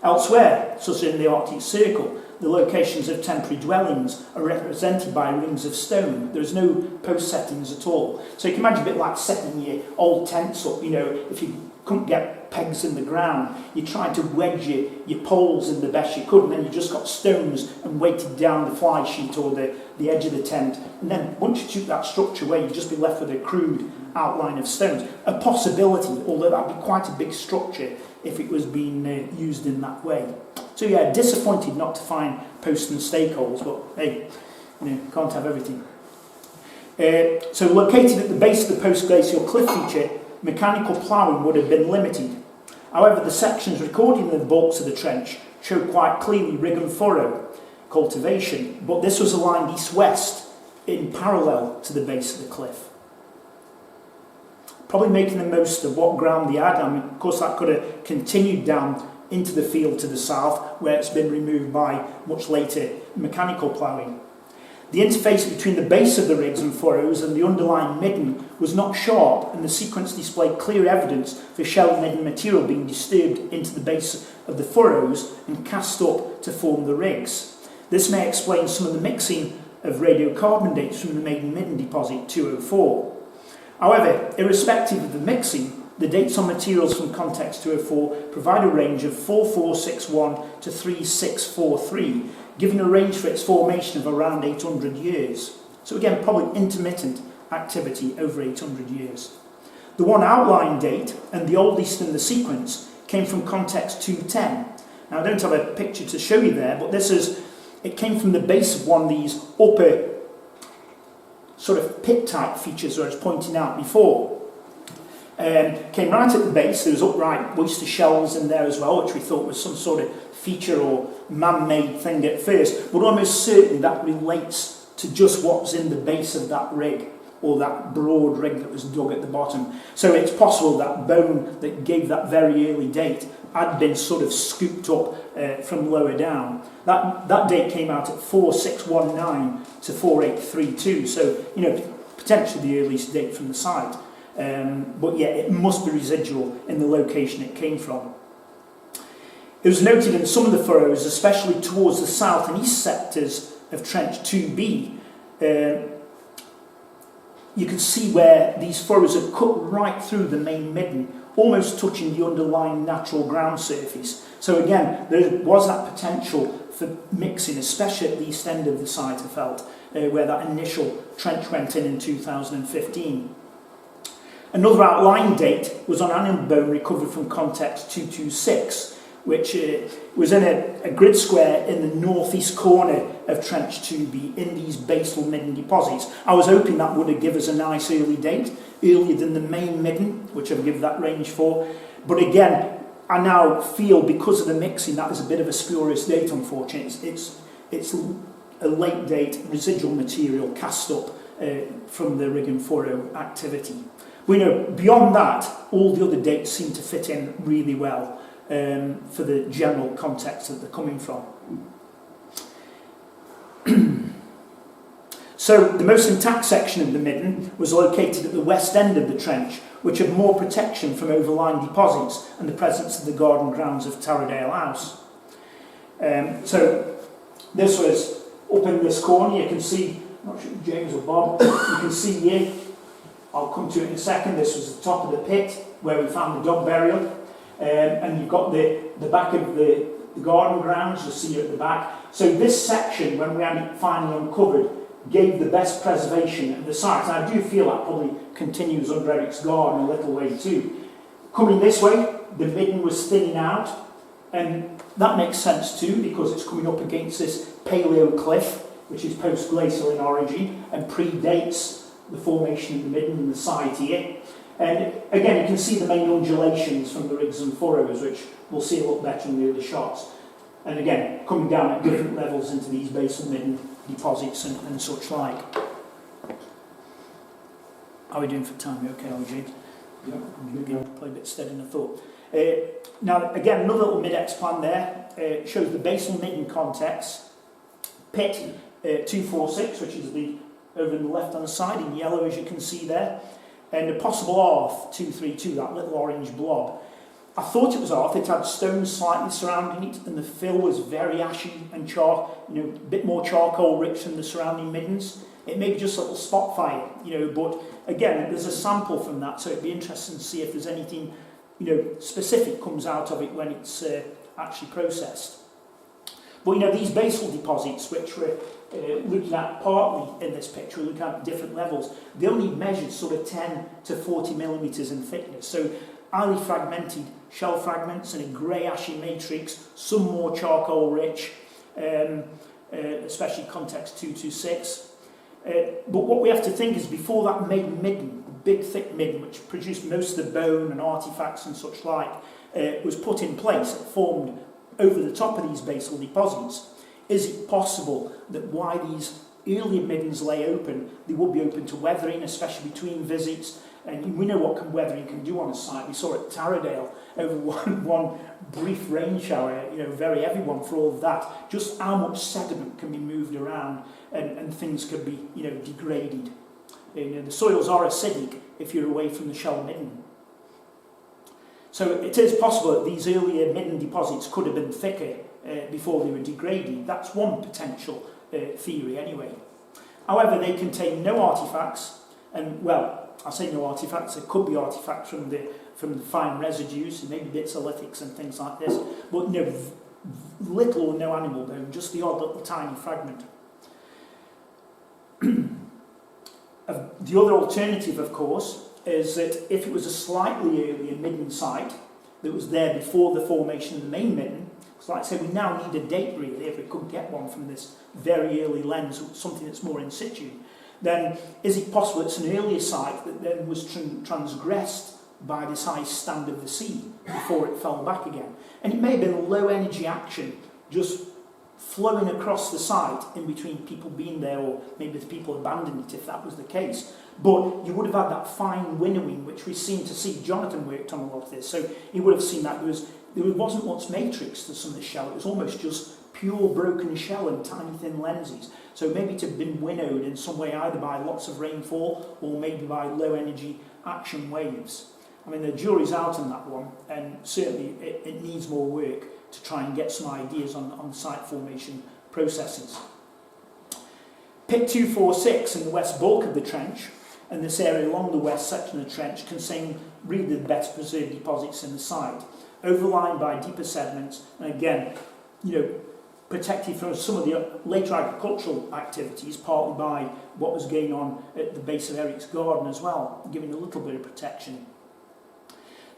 Elsewhere, such as in the Arctic Circle, the locations of temporary dwellings are represented by rings of stone. There's no post settings at all. So you can imagine a bit like setting your old tents up, you know, if you couldn't get pegs in the ground, you tried to wedge your poles in the best you could, and then you just got stones and weighted down the fly sheet or the edge of the tent. And then once you took that structure away, you'd just be left with a crude outline of stones. A possibility, although that'd be quite a big structure if it was being used in that way. So yeah, disappointed not to find post and stake holes, but hey, you know, can't have everything. So located at the base of the post-glacial cliff feature, mechanical ploughing would have been limited. However, the sections recording the bulks of the trench show quite clearly rig and furrow cultivation, but this was aligned east-west in parallel to the base of the cliff. Probably making the most of what ground they had. I mean, of course, that could have continued down into the field to the south, where it's been removed by much later mechanical ploughing. The interface between the base of the rigs and furrows and the underlying midden was not sharp, and the sequence displayed clear evidence for shell midden material being disturbed into the base of the furrows and cast up to form the rigs. This may explain some of the mixing of radiocarbon dates from the maiden midden deposit 204. However, irrespective of the mixing, the dates on materials from context 204 provide a range of 4461 to 3643, giving a range for its formation of around 800 years. So again, probably intermittent activity over 800 years. The one outline date, and the oldest in the sequence, came from context 210. Now I don't have a picture to show you there, but it came from the base of one of these upper sort of pit-type features I was pointing out before. Came right at the base. There was upright oyster shells in there as well, which we thought was some sort of feature or man-made thing at first, but almost certainly that relates to just what's in the base of that rig, or that broad rig that was dug at the bottom. So it's possible that bone that gave that very early date had been sort of scooped up from lower down. That date came out at 4619 to 4832, so you know, potentially the earliest date from the site. But yeah, it must be residual in the location it came from. It was noted in some of the furrows, especially towards the south and east sectors of Trench 2B, you can see where these furrows are cut right through the main midden, almost touching the underlying natural ground surface. So again, there was that potential for mixing, especially at the east end of the site, I felt, where that initial trench went in 2015. Another outlying date was on animal bone recovered from context 226, which was in a grid square in the northeast corner of Trench 2B in these basal midden deposits. I was hoping that would have given us a nice early date, earlier than the main midden, which I've given that range for. But again, I now feel because of the mixing that is a bit of a spurious date, unfortunately. It's a late date residual material cast up from the rig and furrow activity. We know beyond that, all the other dates seem to fit in really well for the general context that they're coming from. So the most intact section of the midden was located at the west end of the trench, which had more protection from overlying deposits and the presence of the garden grounds of Tarradale House. So this was up in this corner. You can see, I'm not sure if James or Bob, you can see here, I'll come to it in a second, this was the top of the pit where we found the dog burial. And you've got the back of the garden grounds, you'll see at the back. So this section, when we had it finally uncovered, gave the best preservation of the site. And I do feel that probably continues under Eric's garden a little way too. Coming this way, the midden was thinning out, and that makes sense too, because it's coming up against this paleo cliff which is post-glacial in origin and predates the formation of the midden and the side here. And again, you can see the main undulations from the rigs and furrows, which we'll see a lot better in the other shots. And again, coming down at different levels into these basal midden deposits and such like. How are we doing for time? You okay, James? Yeah. Play a bit steady than I thought. Now, again, another little mid-X plan there. Shows the basal midden context. Pit 246, which is the over on the left-hand side in yellow, as you can see there. And a possible Arth 232, that little orange blob. I thought it was Arth. It had stones slightly surrounding it, and the fill was very ashy and a bit more charcoal rich than the surrounding middens. It may be just a little spot fire, but again, there's a sample from that, so it'd be interesting to see if there's anything, specific comes out of it when it's actually processed. But these basal deposits, which we're looking at partly in this picture, we're looking at different levels, they only measured sort of 10 to 40 millimetres in thickness. So highly fragmented shell fragments and a grey ashy matrix, some more charcoal rich, especially context 226. But what we have to think is before that made midden, big thick midden, which produced most of the bone and artefacts and such like, was put in place, it formed over the top of these basal deposits. Is it possible that why these earlier middens lay open, they would be open to weathering, especially between visits? And we know what weathering can do on a site. We saw at Tarradale over one brief rain shower, very heavy one for all of that, just how much sediment can be moved around and things can be, degraded. The soils are acidic if you're away from the shell midden. So it is possible that these earlier midden deposits could have been thicker before they were degraded. That's one potential theory anyway. However, they contain no artefacts, and well, I say no artefacts, there could be artefacts from the fine residues, maybe bits of lithics and things like this, but little or no animal bone, just the odd little tiny fragment. The other alternative, of course, is that if it was a slightly earlier midden site that was there before the formation of the main midden, so like I say, we now need a date really, if we could get one from this very early lens, something that's more in situ, then is it possible it's an earlier site that then was transgressed by this ice stand of the sea before it fell back again? And it may have been a low energy action just flowing across the site in between people being there, or maybe the people abandoned it if that was the case. But you would have had that fine winnowing, which we seem to see. Jonathan worked on a lot of this, so he would have seen that there wasn't much matrix to some of the shell. It was almost just pure broken shell and tiny thin lenses. So maybe to have been winnowed in some way, either by lots of rainfall or maybe by low energy action waves. I mean, the jury's out on that one, and certainly it needs more work to try and get some ideas on site formation processes. Pit 246 in the west bulk of the trench, and this area along the west section of the trench contain really the better preserved deposits in the site, overlined by deeper sediments, and again, protected from some of the later agricultural activities, partly by what was going on at the base of Eric's garden as well, giving a little bit of protection.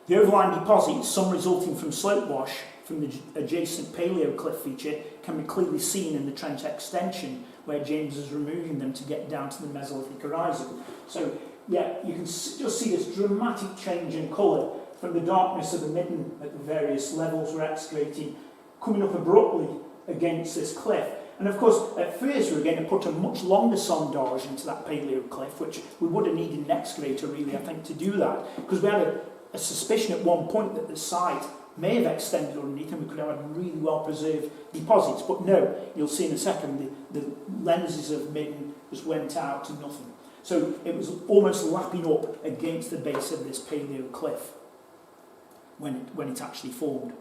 The overlying deposits, some resulting from slope wash from the adjacent paleo cliff feature, can be clearly seen in the trench extension where James is removing them to get down to the Mesolithic horizon. So yeah, you can just see this dramatic change in colour from the darkness of the midden at the various levels we're excavating, coming up abruptly against this cliff. And of course, at first we were going to put a much longer sondage into that paleo cliff, which we would have needed an excavator really, I think, to do that, because we had a suspicion at one point that the site may have extended underneath and we could have had really well preserved deposits. But no, you'll see in a second, the lenses of midden just went out to nothing. So it was almost lapping up against the base of this paleo cliff when it actually formed.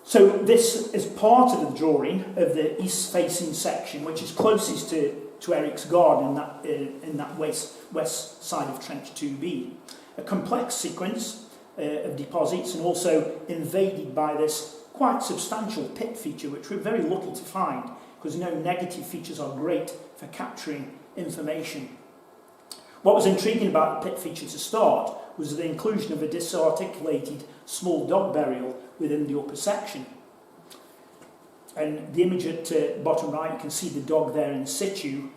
So this is part of the drawing of the east-facing section, which is closest to Eric's garden in that west side of Trench 2B. A complex sequence of deposits, and also invaded by this quite substantial pit feature, which we're very lucky to find, because negative features are great for capturing information. What was intriguing about the pit feature to start was the inclusion of a disarticulated small dog burial within the upper section. And the image at bottom right, you can see the dog there in situ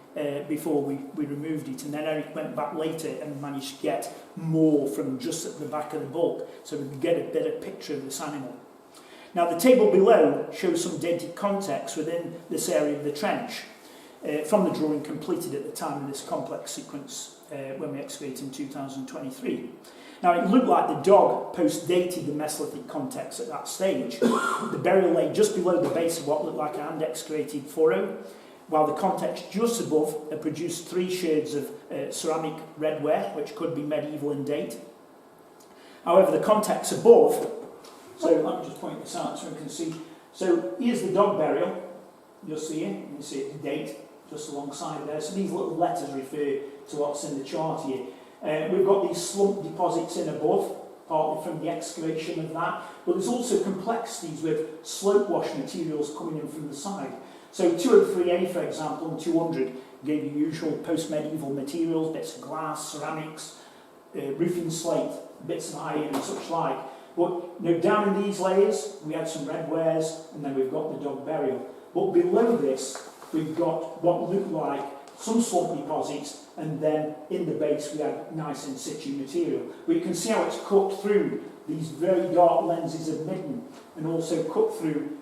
before we removed it. And then Eric went back later and managed to get more from just at the back of the bulk, so we could get a better picture of this animal. Now the table below shows some dated context within this area of the trench from the drawing completed at the time of this complex sequence when we excavated in 2023. Now it looked like the dog post-dated the Mesolithic context at that stage. The burial lay just below the base of what looked like a hand-excavated furrow, while the context just above produced 3 shades of ceramic redware, which could be medieval in date. However, the context above, so let me just point this out so we can see. So here's the dog burial, you'll see it, you can see it, the date just alongside there. So these little letters refer to what's in the chart here. We've got these slump deposits in above, partly from the excavation of that, but there's also complexities with slope wash materials coming in from the side. So 203A, for example, and 200 gave you usual post-medieval materials, bits of glass, ceramics, roofing slate, bits of iron and such like. But down in these layers, we had some red wares, and then we've got the dog burial. But below this, we've got what looked like some slump deposits, and then in the base we had nice in situ material. But you can see how it's cut through these very dark lenses of midden, and also cut through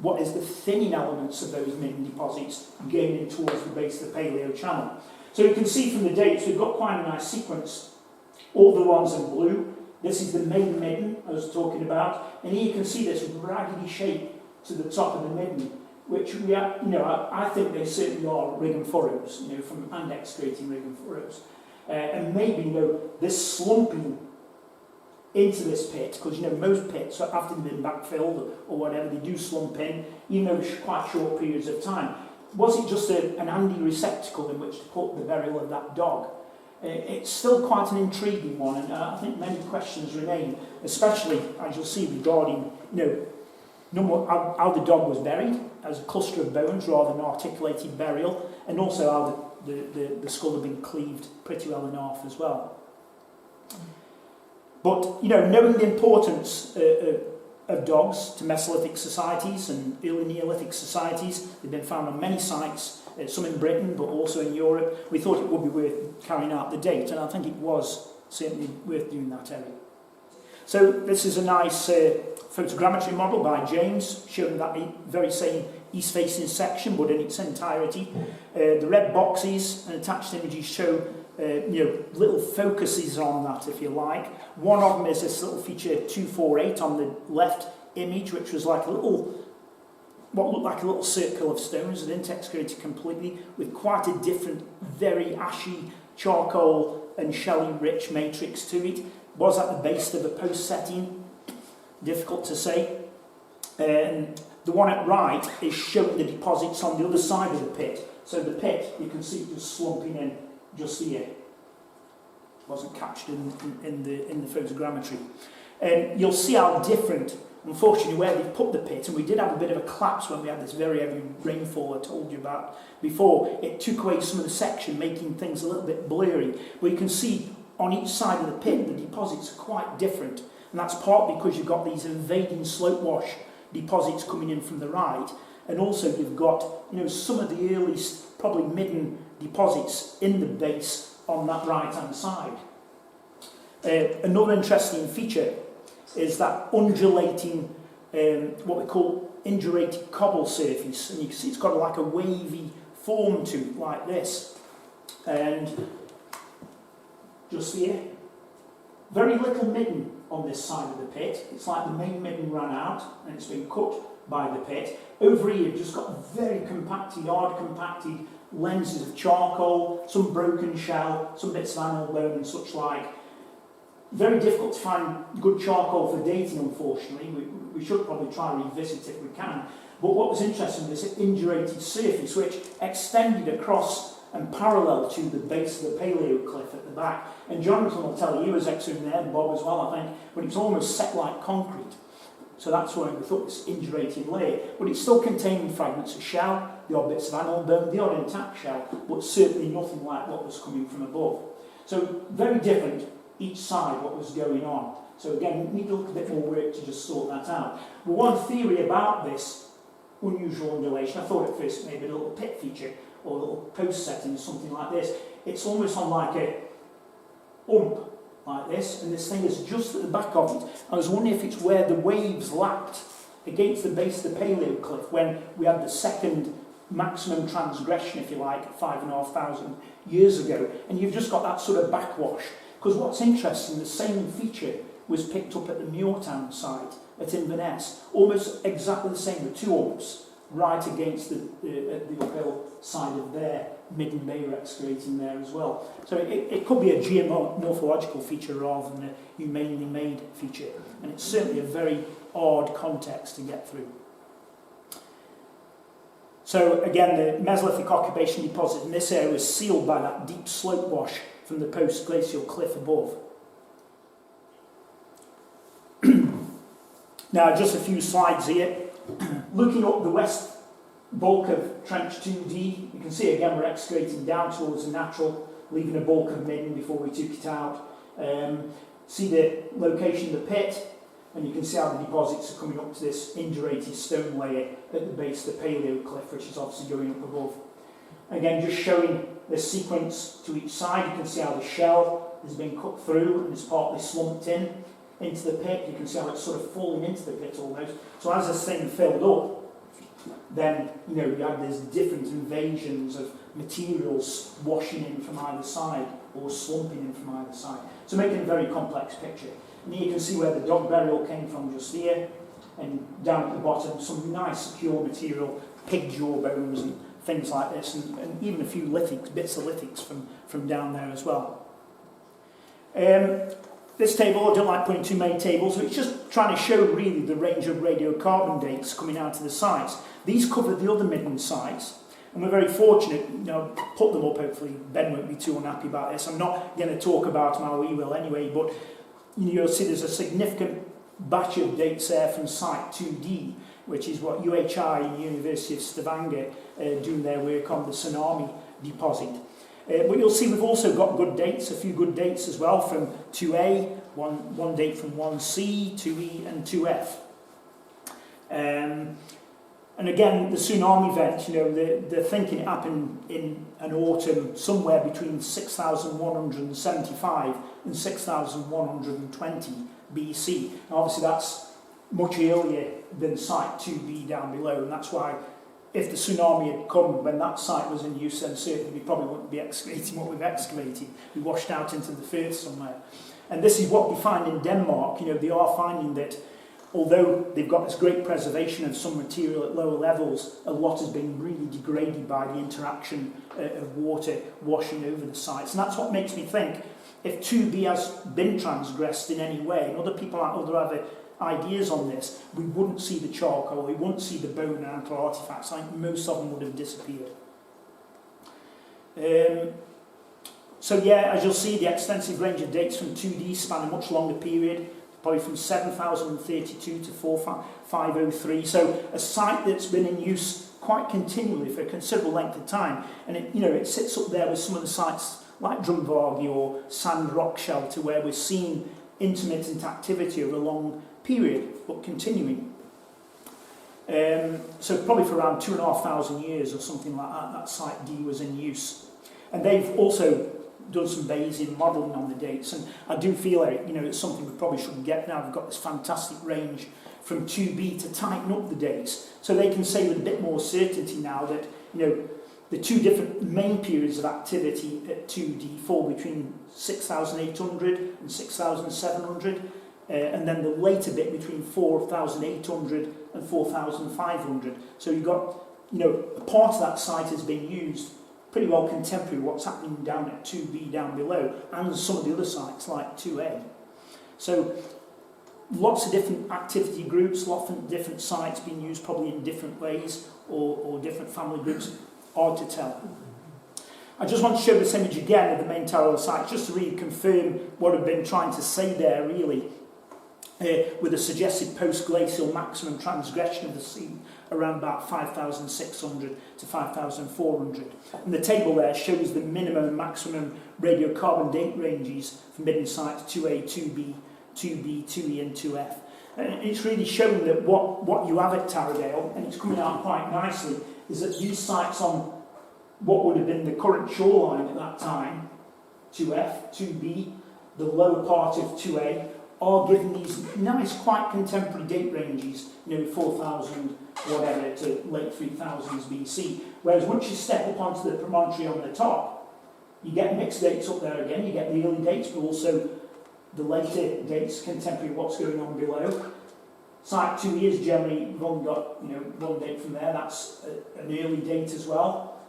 what is the thinning elements of those midden deposits gaining towards the base of the Paleo channel. So you can see from the dates we've got quite a nice sequence. All the ones in blue. This is the main midden I was talking about, and here you can see this raggedy shape to the top of the midden, which we are, I think they certainly are rig and furrows, from hand excavating rig and furrows. And maybe, this slumping into this pit, because, most pits, after they've been backfilled or whatever, they do slump in, even over quite short periods of time. Was it just an handy receptacle in which to put the burial of that dog? It's still quite an intriguing one, and I think many questions remain, especially, as you'll see, regarding, how the dog was buried as a cluster of bones rather than articulated burial, and also how the skull had been cleaved pretty well in half as well. But, knowing the importance of dogs to Mesolithic societies and early Neolithic societies, they've been found on many sites, some in Britain but also in Europe, we thought it would be worth carrying out the date, and I think it was certainly worth doing that, Eric. So this is a nice photogrammetry model by James, showing that very same east-facing section, but in its entirety. The red boxes and attached images show little focuses on that, if you like. One of them is this little feature 248 on the left image, which was like what looked like a little circle of stones that didn't excavated completely, with quite a different, very ashy charcoal and shelly-rich matrix to it. Was at the base of a post setting, difficult to say. And the one at right is showing the deposits on the other side of the pit. So the pit, you can see just slumping in just here. Wasn't captured in the photogrammetry. And you'll see how different, unfortunately, where they put the pit, and we did have a bit of a collapse when we had this very heavy rainfall I told you about before. It took away some of the section, making things a little bit blurry. But you can see on each side of the pit, the deposits are quite different. And that's partly because you've got these invading slope wash deposits coming in from the right. And also you've got, some of the earliest, probably midden deposits in the base on that right-hand side. Another interesting feature is that undulating, what we call indurated cobble surface. And you can see it's got like a wavy form to it, like this. And just here, very little midden on this side of the pit. It's like the main midden ran out and it's been cut by the pit. Over here you've just got very compacted, hard compacted lenses of charcoal, some broken shell, some bits of animal bone and such like. Very difficult to find good charcoal for dating, unfortunately. We should probably try and revisit if we can. But what was interesting was this indurated surface which extended across and parallel to the base of the Paleo cliff at the back. And Jonathan will tell you, he was excavating there, and Bob as well, I think, when it was almost set like concrete. So that's why we thought this indurated layer. But it still contained fragments of shell, the odd bits of animal bone, the odd intact shell, but certainly nothing like what was coming from above. So very different each side what was going on. So again, we need a little bit more work to just sort that out. But one theory about this unusual undulation. I thought at first maybe a little pit feature or a little post setting or something like this. It's almost on like a ump like this, and this thing is just at the back of it. I was wondering if it's where the waves lapped against the base of the paleo cliff when we had the second maximum transgression, if you like, 5,500 years ago, and you've just got that sort of backwash. Because what's interesting, the same feature was picked up at the Muir town site at Inverness, almost exactly the same, the two umps right against the uphill side of their midden they were excavating there as well. So it could be a geomorphological feature rather than a humanely made feature, and it's certainly a very odd context to get through. So again, the Mesolithic occupation deposit in this area was sealed by that deep slope wash from the post-glacial cliff above. Now, just a few slides here. Looking up the west bulk of Trench 2D, you can see again we're excavating down towards the natural, leaving a bulk of midden before we took it out. See the location of the pit, and you can see how the deposits are coming up to this indurated stone layer at the base of the paleo cliff, which is obviously going up above. Again, just showing the sequence to each side. You can see how the shell has been cut through and is partly slumped into the pit. You can see how it's sort of falling into the pit almost. So as this thing filled up, then you had these different invasions of materials washing in from either side or slumping in from either side. So making a very complex picture. And here you can see where the dog burial came from just here, and down at the bottom some nice secure material, pig jaw bones and things like this, and even a few lithics, bits of lithics from down there as well. This table, I don't like putting too many tables, so it's just trying to show really the range of radiocarbon dates coming out of the sites. These cover the other midden sites, and we're very fortunate, put them up, hopefully Ben won't be too unhappy about this. I'm not going to talk about them, how we will anyway, but you'll see there's a significant batch of dates there from site 2D, which is what UHI and University of Stavanger doing their work on the tsunami deposit. But you'll see we've also got good dates, a few good dates as well from 2A, one date from 1C, 2E and 2F. And again, the tsunami event, they're thinking it happened in an autumn somewhere between 6,175 and 6,120 BC. Now obviously that's much earlier than site 2B down below, and that's why if the tsunami had come when that site was in use, then certainly we probably wouldn't be excavating what we've excavated. We washed out into the firth somewhere. And this is what we find in Denmark. They are finding that although they've got this great preservation of some material at lower levels, a lot has been really degraded by the interaction of water washing over the sites. And that's what makes me think, if 2B has been transgressed in any way, and other people have other ideas on this, we wouldn't see the charcoal, we wouldn't see the bone and antler artefacts. I think most of them would have disappeared. So yeah, as you'll see, the extensive range of dates from 2D span a much longer period, probably from 7,032 to 4,503. So a site that's been in use quite continually for a considerable length of time, and it sits up there with some of the sites like Drumvargi or Sand Rock Shelter, where we're seeing intermittent activity over a long period, but continuing. So probably for around 2,500 years or something like that, that site D was in use. And they've also done some Bayesian modelling on the dates, and I do feel like it's something we probably shouldn't get now. We've got this fantastic range from 2B to tighten up the dates, so they can say with a bit more certainty now that the two different main periods of activity at 2D fall between 6,800 and 6,700, and then the later bit between 4,800 and 4,500. So you've got, a part of that site has been used pretty well contemporary with what's happening down at 2B down below, and some of the other sites like 2A. So lots of different activity groups, lots of different sites being used probably in different ways, or different family groups. Hard to tell. I just want to show this image again of the main Tarradale site, just to really confirm what I've been trying to say there, really, with a suggested post-glacial maximum transgression of the sea around about 5,600 to 5,400. And the table there shows the minimum and maximum radiocarbon date ranges for midden sites 2A, 2B, 2B, 2E and 2F. And it's really showing that what you have at Tarradale, and it's coming out quite nicely, is that these sites on what would have been the current shoreline at that time, 2F, 2B, the lower part of 2A, are given these nice, quite contemporary date ranges, 4,000 whatever to late 3000s BC. Whereas once you step up onto the promontory on the top, you get mixed dates up there again. You get the early dates, but also the later dates, contemporary what's going on below. Site 2E is generally, we've only got one date from there. That's an early date as well.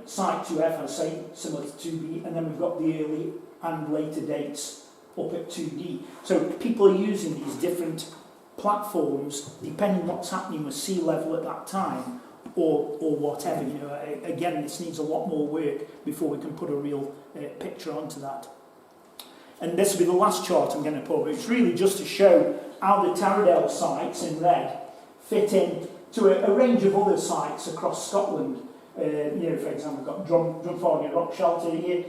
Site 2F, I say, similar to 2B, and then we've got the early and later dates up at 2D. So people are using these different platforms depending what's happening with sea level at that time or whatever. Again, this needs a lot more work before we can put a real picture onto that. And this will be the last chart I'm going to put. It's really just to show how the Tarradale sites in red fit in to a range of other sites across Scotland. For example, we've got Drumfarnia Rock Shelter here.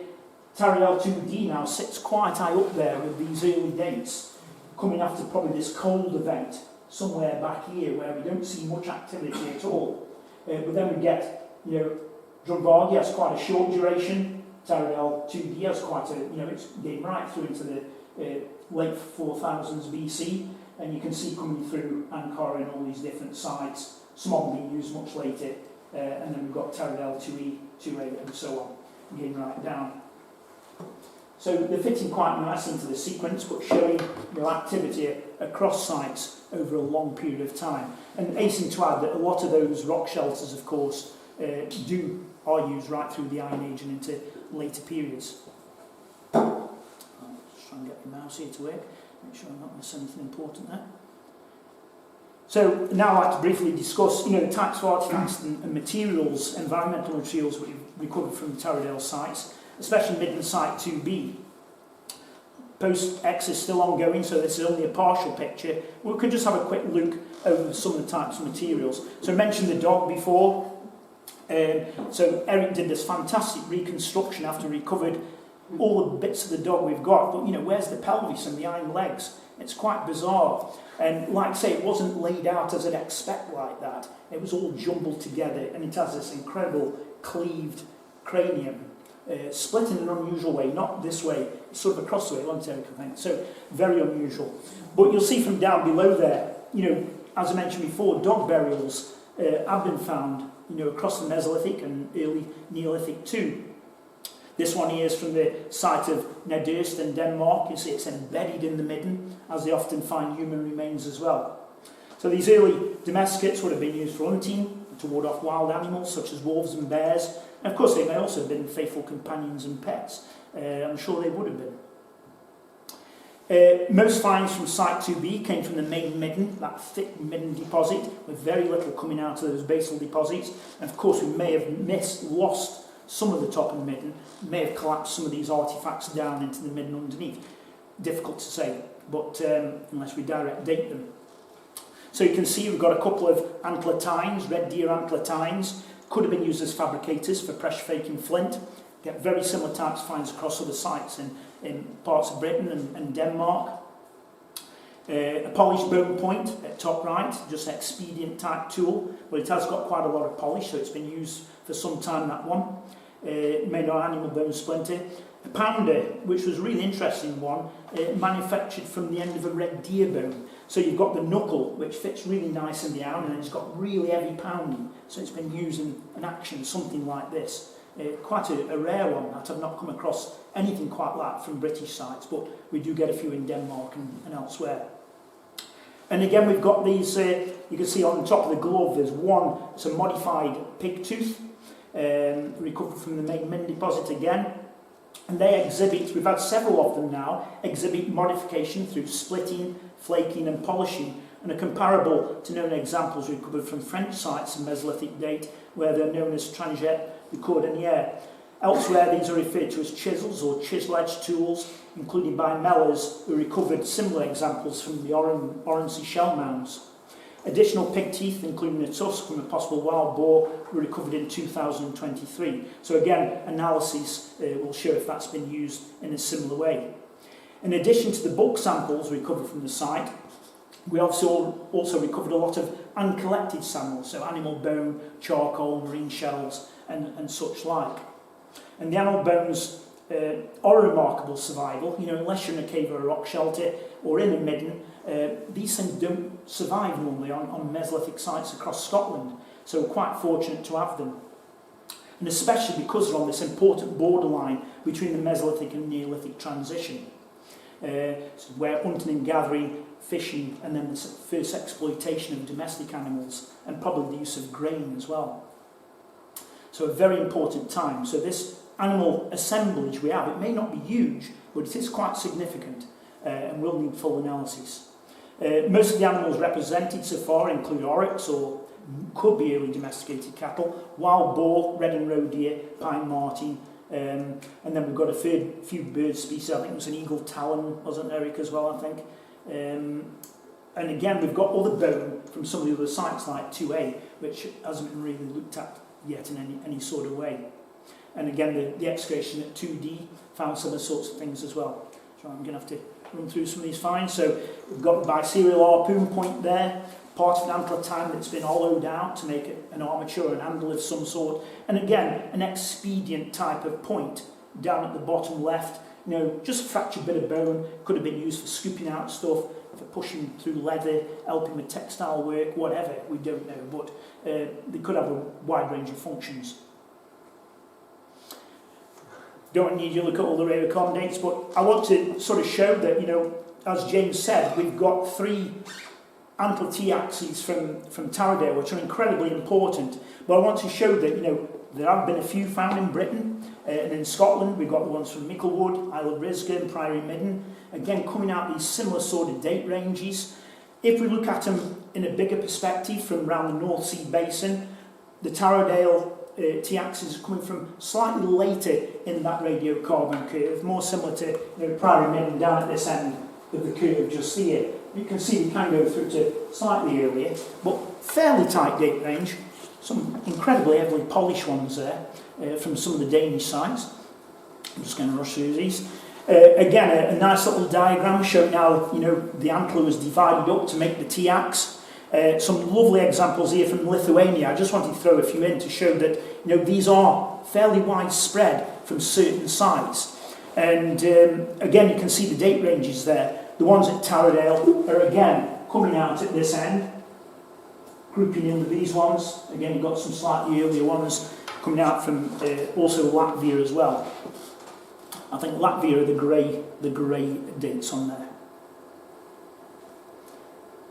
Tarradale 2D now sits quite high up there with these early dates, coming after probably this cold event somewhere back here where we don't see much activity at all. But then we get, Drumfarnia has quite a short duration. Tarradale 2D has quite a, it's getting right through into the late 4000s BC, and you can see coming through Ankara and all these different sites, some of them being used much later, and then we've got Tarradale 2E, 2A and so on, getting right down. So they're fitting quite nice into the sequence, but showing activity across sites over a long period of time. And hasten to add that a lot of those rock shelters, of course, are used right through the Iron Age and into later periods. I'll just try and get the mouse here to work, make sure I'm not missing anything important there. So now I'd like to briefly discuss the types of artefacts and materials, environmental materials we've recovered from the Tarradale sites, especially Midden Site 2B. Post-X is still ongoing, so this is only a partial picture. We could just have a quick look over some of the types of materials. So I mentioned the dog before. So Eric did this fantastic reconstruction after he recovered all the bits of the dog we've got, but where's the pelvis and the hind legs? It's quite bizarre. And like I say, it wasn't laid out as I'd expect like that. It was all jumbled together, and it has this incredible cleaved cranium, split in an unusual way, not this way, it's sort of across the way, I think. So very unusual. But you'll see from down below there, as I mentioned before, dog burials have been found, across the Mesolithic and early Neolithic too. This one here is from the site of Nedurst in Denmark. You see it's embedded in the midden, as they often find human remains as well. So these early domesticates would have been used for hunting, to ward off wild animals such as wolves and bears. And of course they may also have been faithful companions and pets. I'm sure they would have been. Most finds from Site 2B came from the main midden, that thick midden deposit, with very little coming out of those basal deposits. And of course we may have lost some of the top of the midden, may have collapsed some of these artefacts down into the midden underneath. Difficult to say, but unless we direct date them. So you can see we've got a couple of antler tines, red deer antler tines, could have been used as fabricators for pressure faking flint. Get very similar types of finds across other sites in parts of Britain and Denmark. A polished bone point at top right, just an expedient type tool, but it has got quite a lot of polish, so it's been used for some time, that one. Made on animal bone splinter. A pounder, which was a really interesting one, manufactured from the end of a red deer bone. So you've got the knuckle, which fits really nice in the arm, and it's got really heavy pounding, so it's been used in an action, something like this. Quite a rare one that I've not come across anything quite like that from British sites, but we do get a few in Denmark and elsewhere. And again, we've got these, you can see on the top of the glove, there's one, it's a modified pig tooth, recovered from the main midden deposit again. And they exhibit, we've had several of them now, exhibit modification through splitting, flaking and polishing, and are comparable to known examples recovered from French sites in Mesolithic date, where they're known as tranchette de cordonnière. Elsewhere, these are referred to as chisels or chisel-edged tools, including by Mellors, who recovered similar examples from the Oronsay shell mounds. Additional pig teeth, including a tusk from a possible wild boar, were recovered in 2023. So again, analysis will show if that's been used in a similar way. In addition to the bulk samples recovered from the site, We also recovered a lot of uncollected samples, so animal bone, charcoal, marine shells, and such like. And the animal bones are a remarkable survival. You know, unless you're in a cave or a rock shelter or in a midden, these things don't survive normally on Mesolithic sites across Scotland. So we're quite fortunate to have them. And especially because they're on this important borderline between the Mesolithic and Neolithic transition, where hunting and gathering, fishing, and then the first exploitation of domestic animals, and probably the use of grain as well. So a very important time. So this animal assemblage we have, it may not be huge, but it is quite significant, and will need full analysis. Most of the animals represented so far include oryx, or could be early domesticated cattle, wild boar, red and roe deer, pine marten, and then we've got a few bird species. I think it was an eagle talon, wasn't there, Eric, as well, I think. And again, we've got other bone from some of the other sites like 2A, which hasn't been really looked at yet in any sort of way. And again, the excavation at 2D found some of the sorts of things as well. So I'm going to have to run through some of these finds. So we've got the biserial harpoon point there, part of an antler tine that's been hollowed out to make it an armature or an handle of some sort. And again, an expedient type of point down at the bottom left. You know, just a fractured bit of bone, could have been used for scooping out stuff, for pushing through leather, helping with textile work, whatever, we don't know, but they could have a wide range of functions. Don't need you to look at all the rare accommodates, but I want to sort of show that, you know, as James said, we've got 3 antler T-axes from Tarradale, which are incredibly important, but I want to show that, you know, there have been a few found in Britain, and in Scotland we've got the ones from Micklewood, Isle of Risga and Priory Midden, again coming out these similar sort of date ranges. If we look at them in a bigger perspective from around the North Sea Basin, the Tarradale T-axis is coming from slightly later in that radiocarbon curve, more similar to, you know, Priory Midden down at this end of the curve just here. You can see we can go through to slightly earlier, but fairly tight date range. Some incredibly heavily polished ones there from some of the Danish sites. I'm just going to rush through these. Again, a nice little diagram showing how, you know, the antler was divided up to make the T-axe. Some lovely examples here from Lithuania. I just wanted to throw a few in to show that, you know, these are fairly widespread from certain sites. And again, you can see the date ranges there. The ones at Tarradale are again coming out at this end, grouping in with these ones. Again, you've got some slightly earlier ones coming out from also Latvia as well. I think Latvia are the grey dates on there.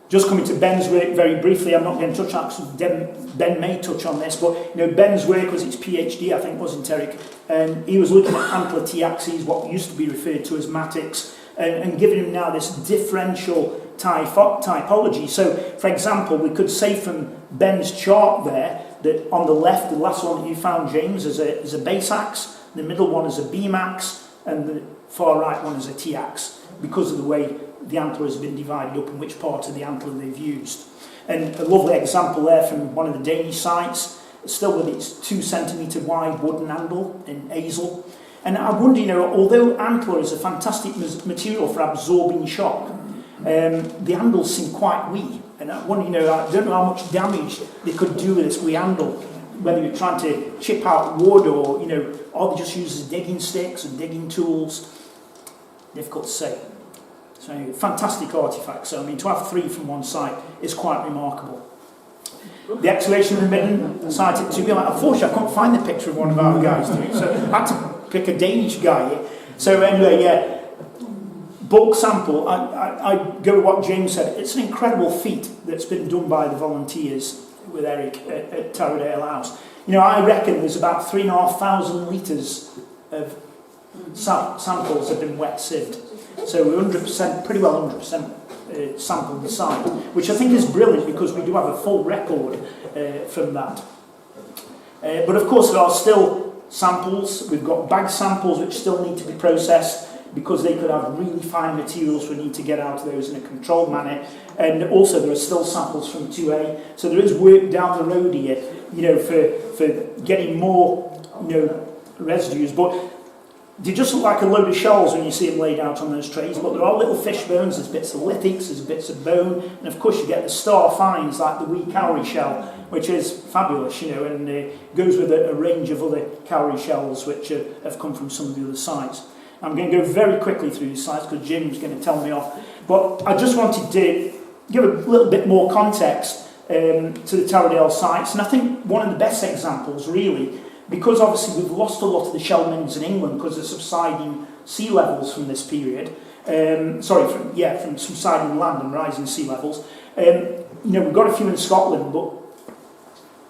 Just coming to Ben's work very briefly, I'm not going to touch on it, Ben may touch on this, but, you know, Ben's work was his PhD, I think, wasn't Eric? And he was looking at antler T-axes, what used to be referred to as mattocks, and giving him now this differential typology. So, for example, we could say from Ben's chart there that on the left, the last one that you found, James, is a base axe, the middle one is a beam axe, and the far right one is a T-axe, because of the way the antler has been divided up and which part of the antler they've used. And a lovely example there from one of the Danish sites, still with its 2 centimetre wide wooden handle in hazel. And I wonder, you know, although antler is a fantastic material for absorbing shock, the handles seem quite wee. And I wonder, you know, I don't know how much damage they could do with this wee handle, whether you're trying to chip out wood or, you know, or they just use digging sticks and digging tools. Difficult to say. So, fantastic artefacts. So, I mean, to have 3 from one site is quite remarkable. The excavation of the midden site at 2B, unfortunately I couldn't find the picture of one of our guys doing, so I had to pick a Danish guy here. So anyway, yeah, bulk sample, I go with what James said, it's an incredible feat that's been done by the volunteers with Eric at Tarradale House. You know, I reckon there's about 3,500 litres of samples have been wet sieved. So we're 100%, pretty well 100% sampled the site, which I think is brilliant because we do have a full record from that. But of course there are still samples. We've got bag samples which still need to be processed because they could have really fine materials. We need to get out of those in a controlled manner. And also there are still samples from 2A. So there is work down the road here, you know, for getting more, you know, residues. But They just look like a load of shells when you see them laid out on those trays, but there are little fish bones, there's bits of lithics, there's bits of bone, and of course you get the star finds like the wee cowrie shell, which is fabulous, you know, and goes with a range of other cowrie shells which have come from some of the other sites. I'm going to go very quickly through these sites because Jim's going to tell me off, but I just wanted to give a little bit more context to the Tarradale sites, and I think one of the best examples really, because obviously we've lost a lot of the shell middens in England because of subsiding sea levels from this period, from subsiding land and rising sea levels. You know, we've got a few in Scotland, but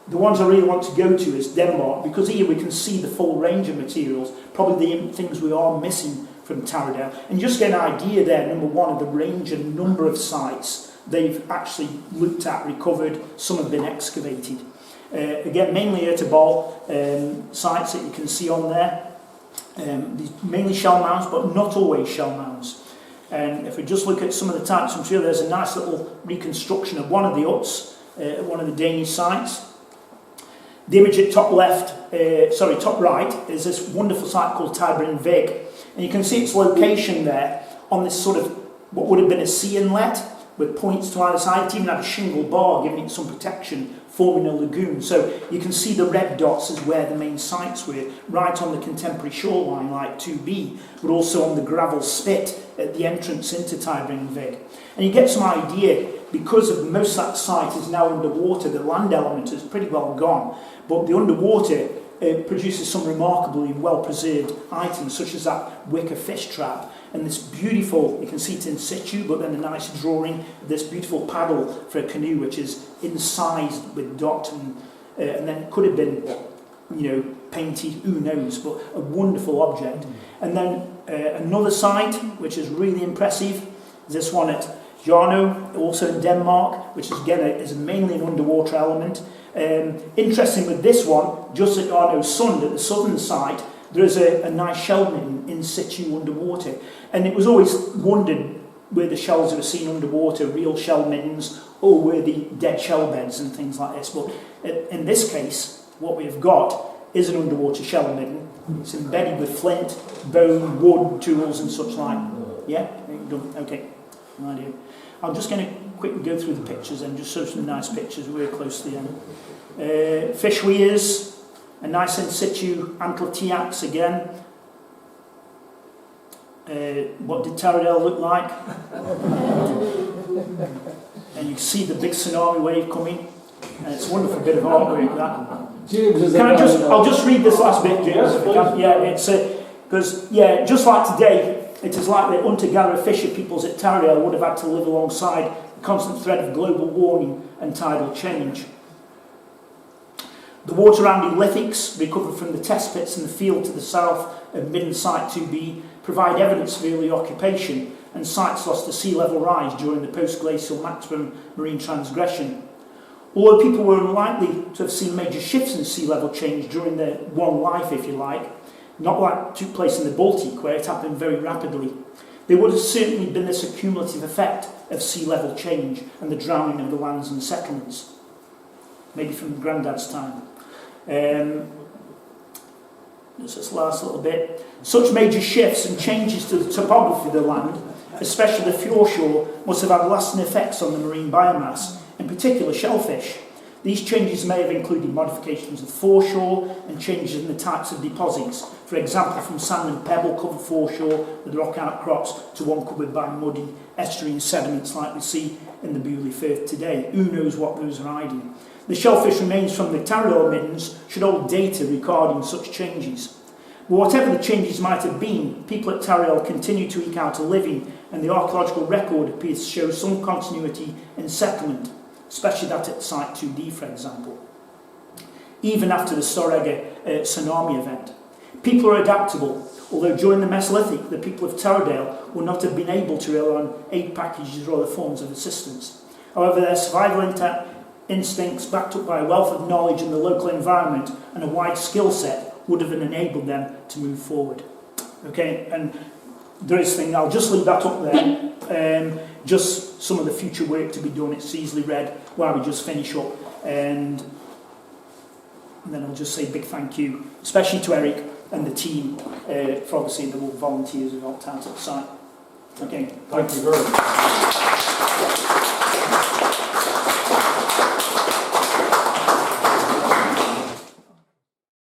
the ones I really want to go to is Denmark, because here we can see the full range of materials, probably the things we are missing from Tarradale. And just get an idea there, number one, of the range and number of sites they've actually looked at, recovered, some have been excavated. Again, mainly Tarradale sites that you can see on there. These mainly shell mounds, but not always shell mounds. And if we just look at some of the types of material, there's a nice little reconstruction of one of the huts at one of the Danish sites. The image at top right, is this wonderful site called Vig. And you can see its location there on this sort of, what would have been a sea inlet, with points to either side. It even had a shingle bar giving it some protection, forming a lagoon. So you can see the red dots as where the main sites were, right on the contemporary shoreline like 2B, but also on the gravel spit at the entrance into Vig. And you get some idea, because of most of that site is now underwater, the land element is pretty well gone, but the underwater produces some remarkably well-preserved items, such as that wicker fish trap, and this beautiful, you can see it in situ, but then a nice drawing of this beautiful paddle for a canoe, which is incised with dot, and then it could have been, you know, painted, who knows, but a wonderful object. And then another site, which is really impressive, is this one at Jarno, also in Denmark, which is again is mainly an underwater element. Interesting with this one, just at Jarno Sund, at the southern site, there is a nice shell midden in situ underwater. And it was always wondered where the shells were seen underwater, real shell middens, or were the dead shell beds and things like this. But in this case, what we've got is an underwater shell midden. It's embedded with flint, bone, wood, tools and such like. Yeah? Done. Okay. No idea. I'm just going to quickly go through the pictures and just show some nice pictures. We're close to the end. Fish weirs, a nice in situ antler again. What did Tarradale look like? And you can see the big tsunami wave coming. And it's a wonderful bit of artwork, that. James, I'll just read this last bit, James. Yeah, it's because just like today, it is like the hunter-gatherer fisher peoples at Tarradale would have had to live alongside the constant threat of global warming and tidal change. The water-rounding lithics recovered from the test pits in the field to the south of Midden Site 2B provide evidence of early occupation and sites lost to sea level rise during the post-glacial maximum marine transgression. Although people were unlikely to have seen major shifts in sea level change during their one life, if you like, not like took place in the Baltic, where it happened very rapidly, there would have certainly been this accumulative effect of sea level change and the drowning of the lands and settlements, maybe from Grandad's time. Just this last little bit. Such major shifts and changes to the topography of the land, especially the foreshore, must have had lasting effects on the marine biomass, in particular shellfish. These changes may have included modifications of foreshore and changes in the types of deposits. For example, from sand and pebble covered foreshore with rock outcrops to one covered by muddy estuarine sediments like we see in the Bewley Firth today. Who knows what those are hiding? The shellfish remains from the Tarradale middens should hold data regarding such changes. But whatever the changes might have been, people at Tarradale continue to eke out a living, and the archaeological record appears to show some continuity in settlement, especially that at Site 2D, for example, even after the Storegga tsunami event. People are adaptable, although during the Mesolithic, the people of Tarradale would not have been able to rely on aid packages or other forms of assistance. However, their survival instincts, backed up by a wealth of knowledge in the local environment and a wide skill set, would have enabled them to move forward. Okay, and there is thing, I'll just leave that up there. Just some of the future work to be done. It's easily read while we just finish up, and then I'll just say a big thank you, especially to Eric, and the team for obviously the volunteers who helped out at the site. Okay. Thank you very much.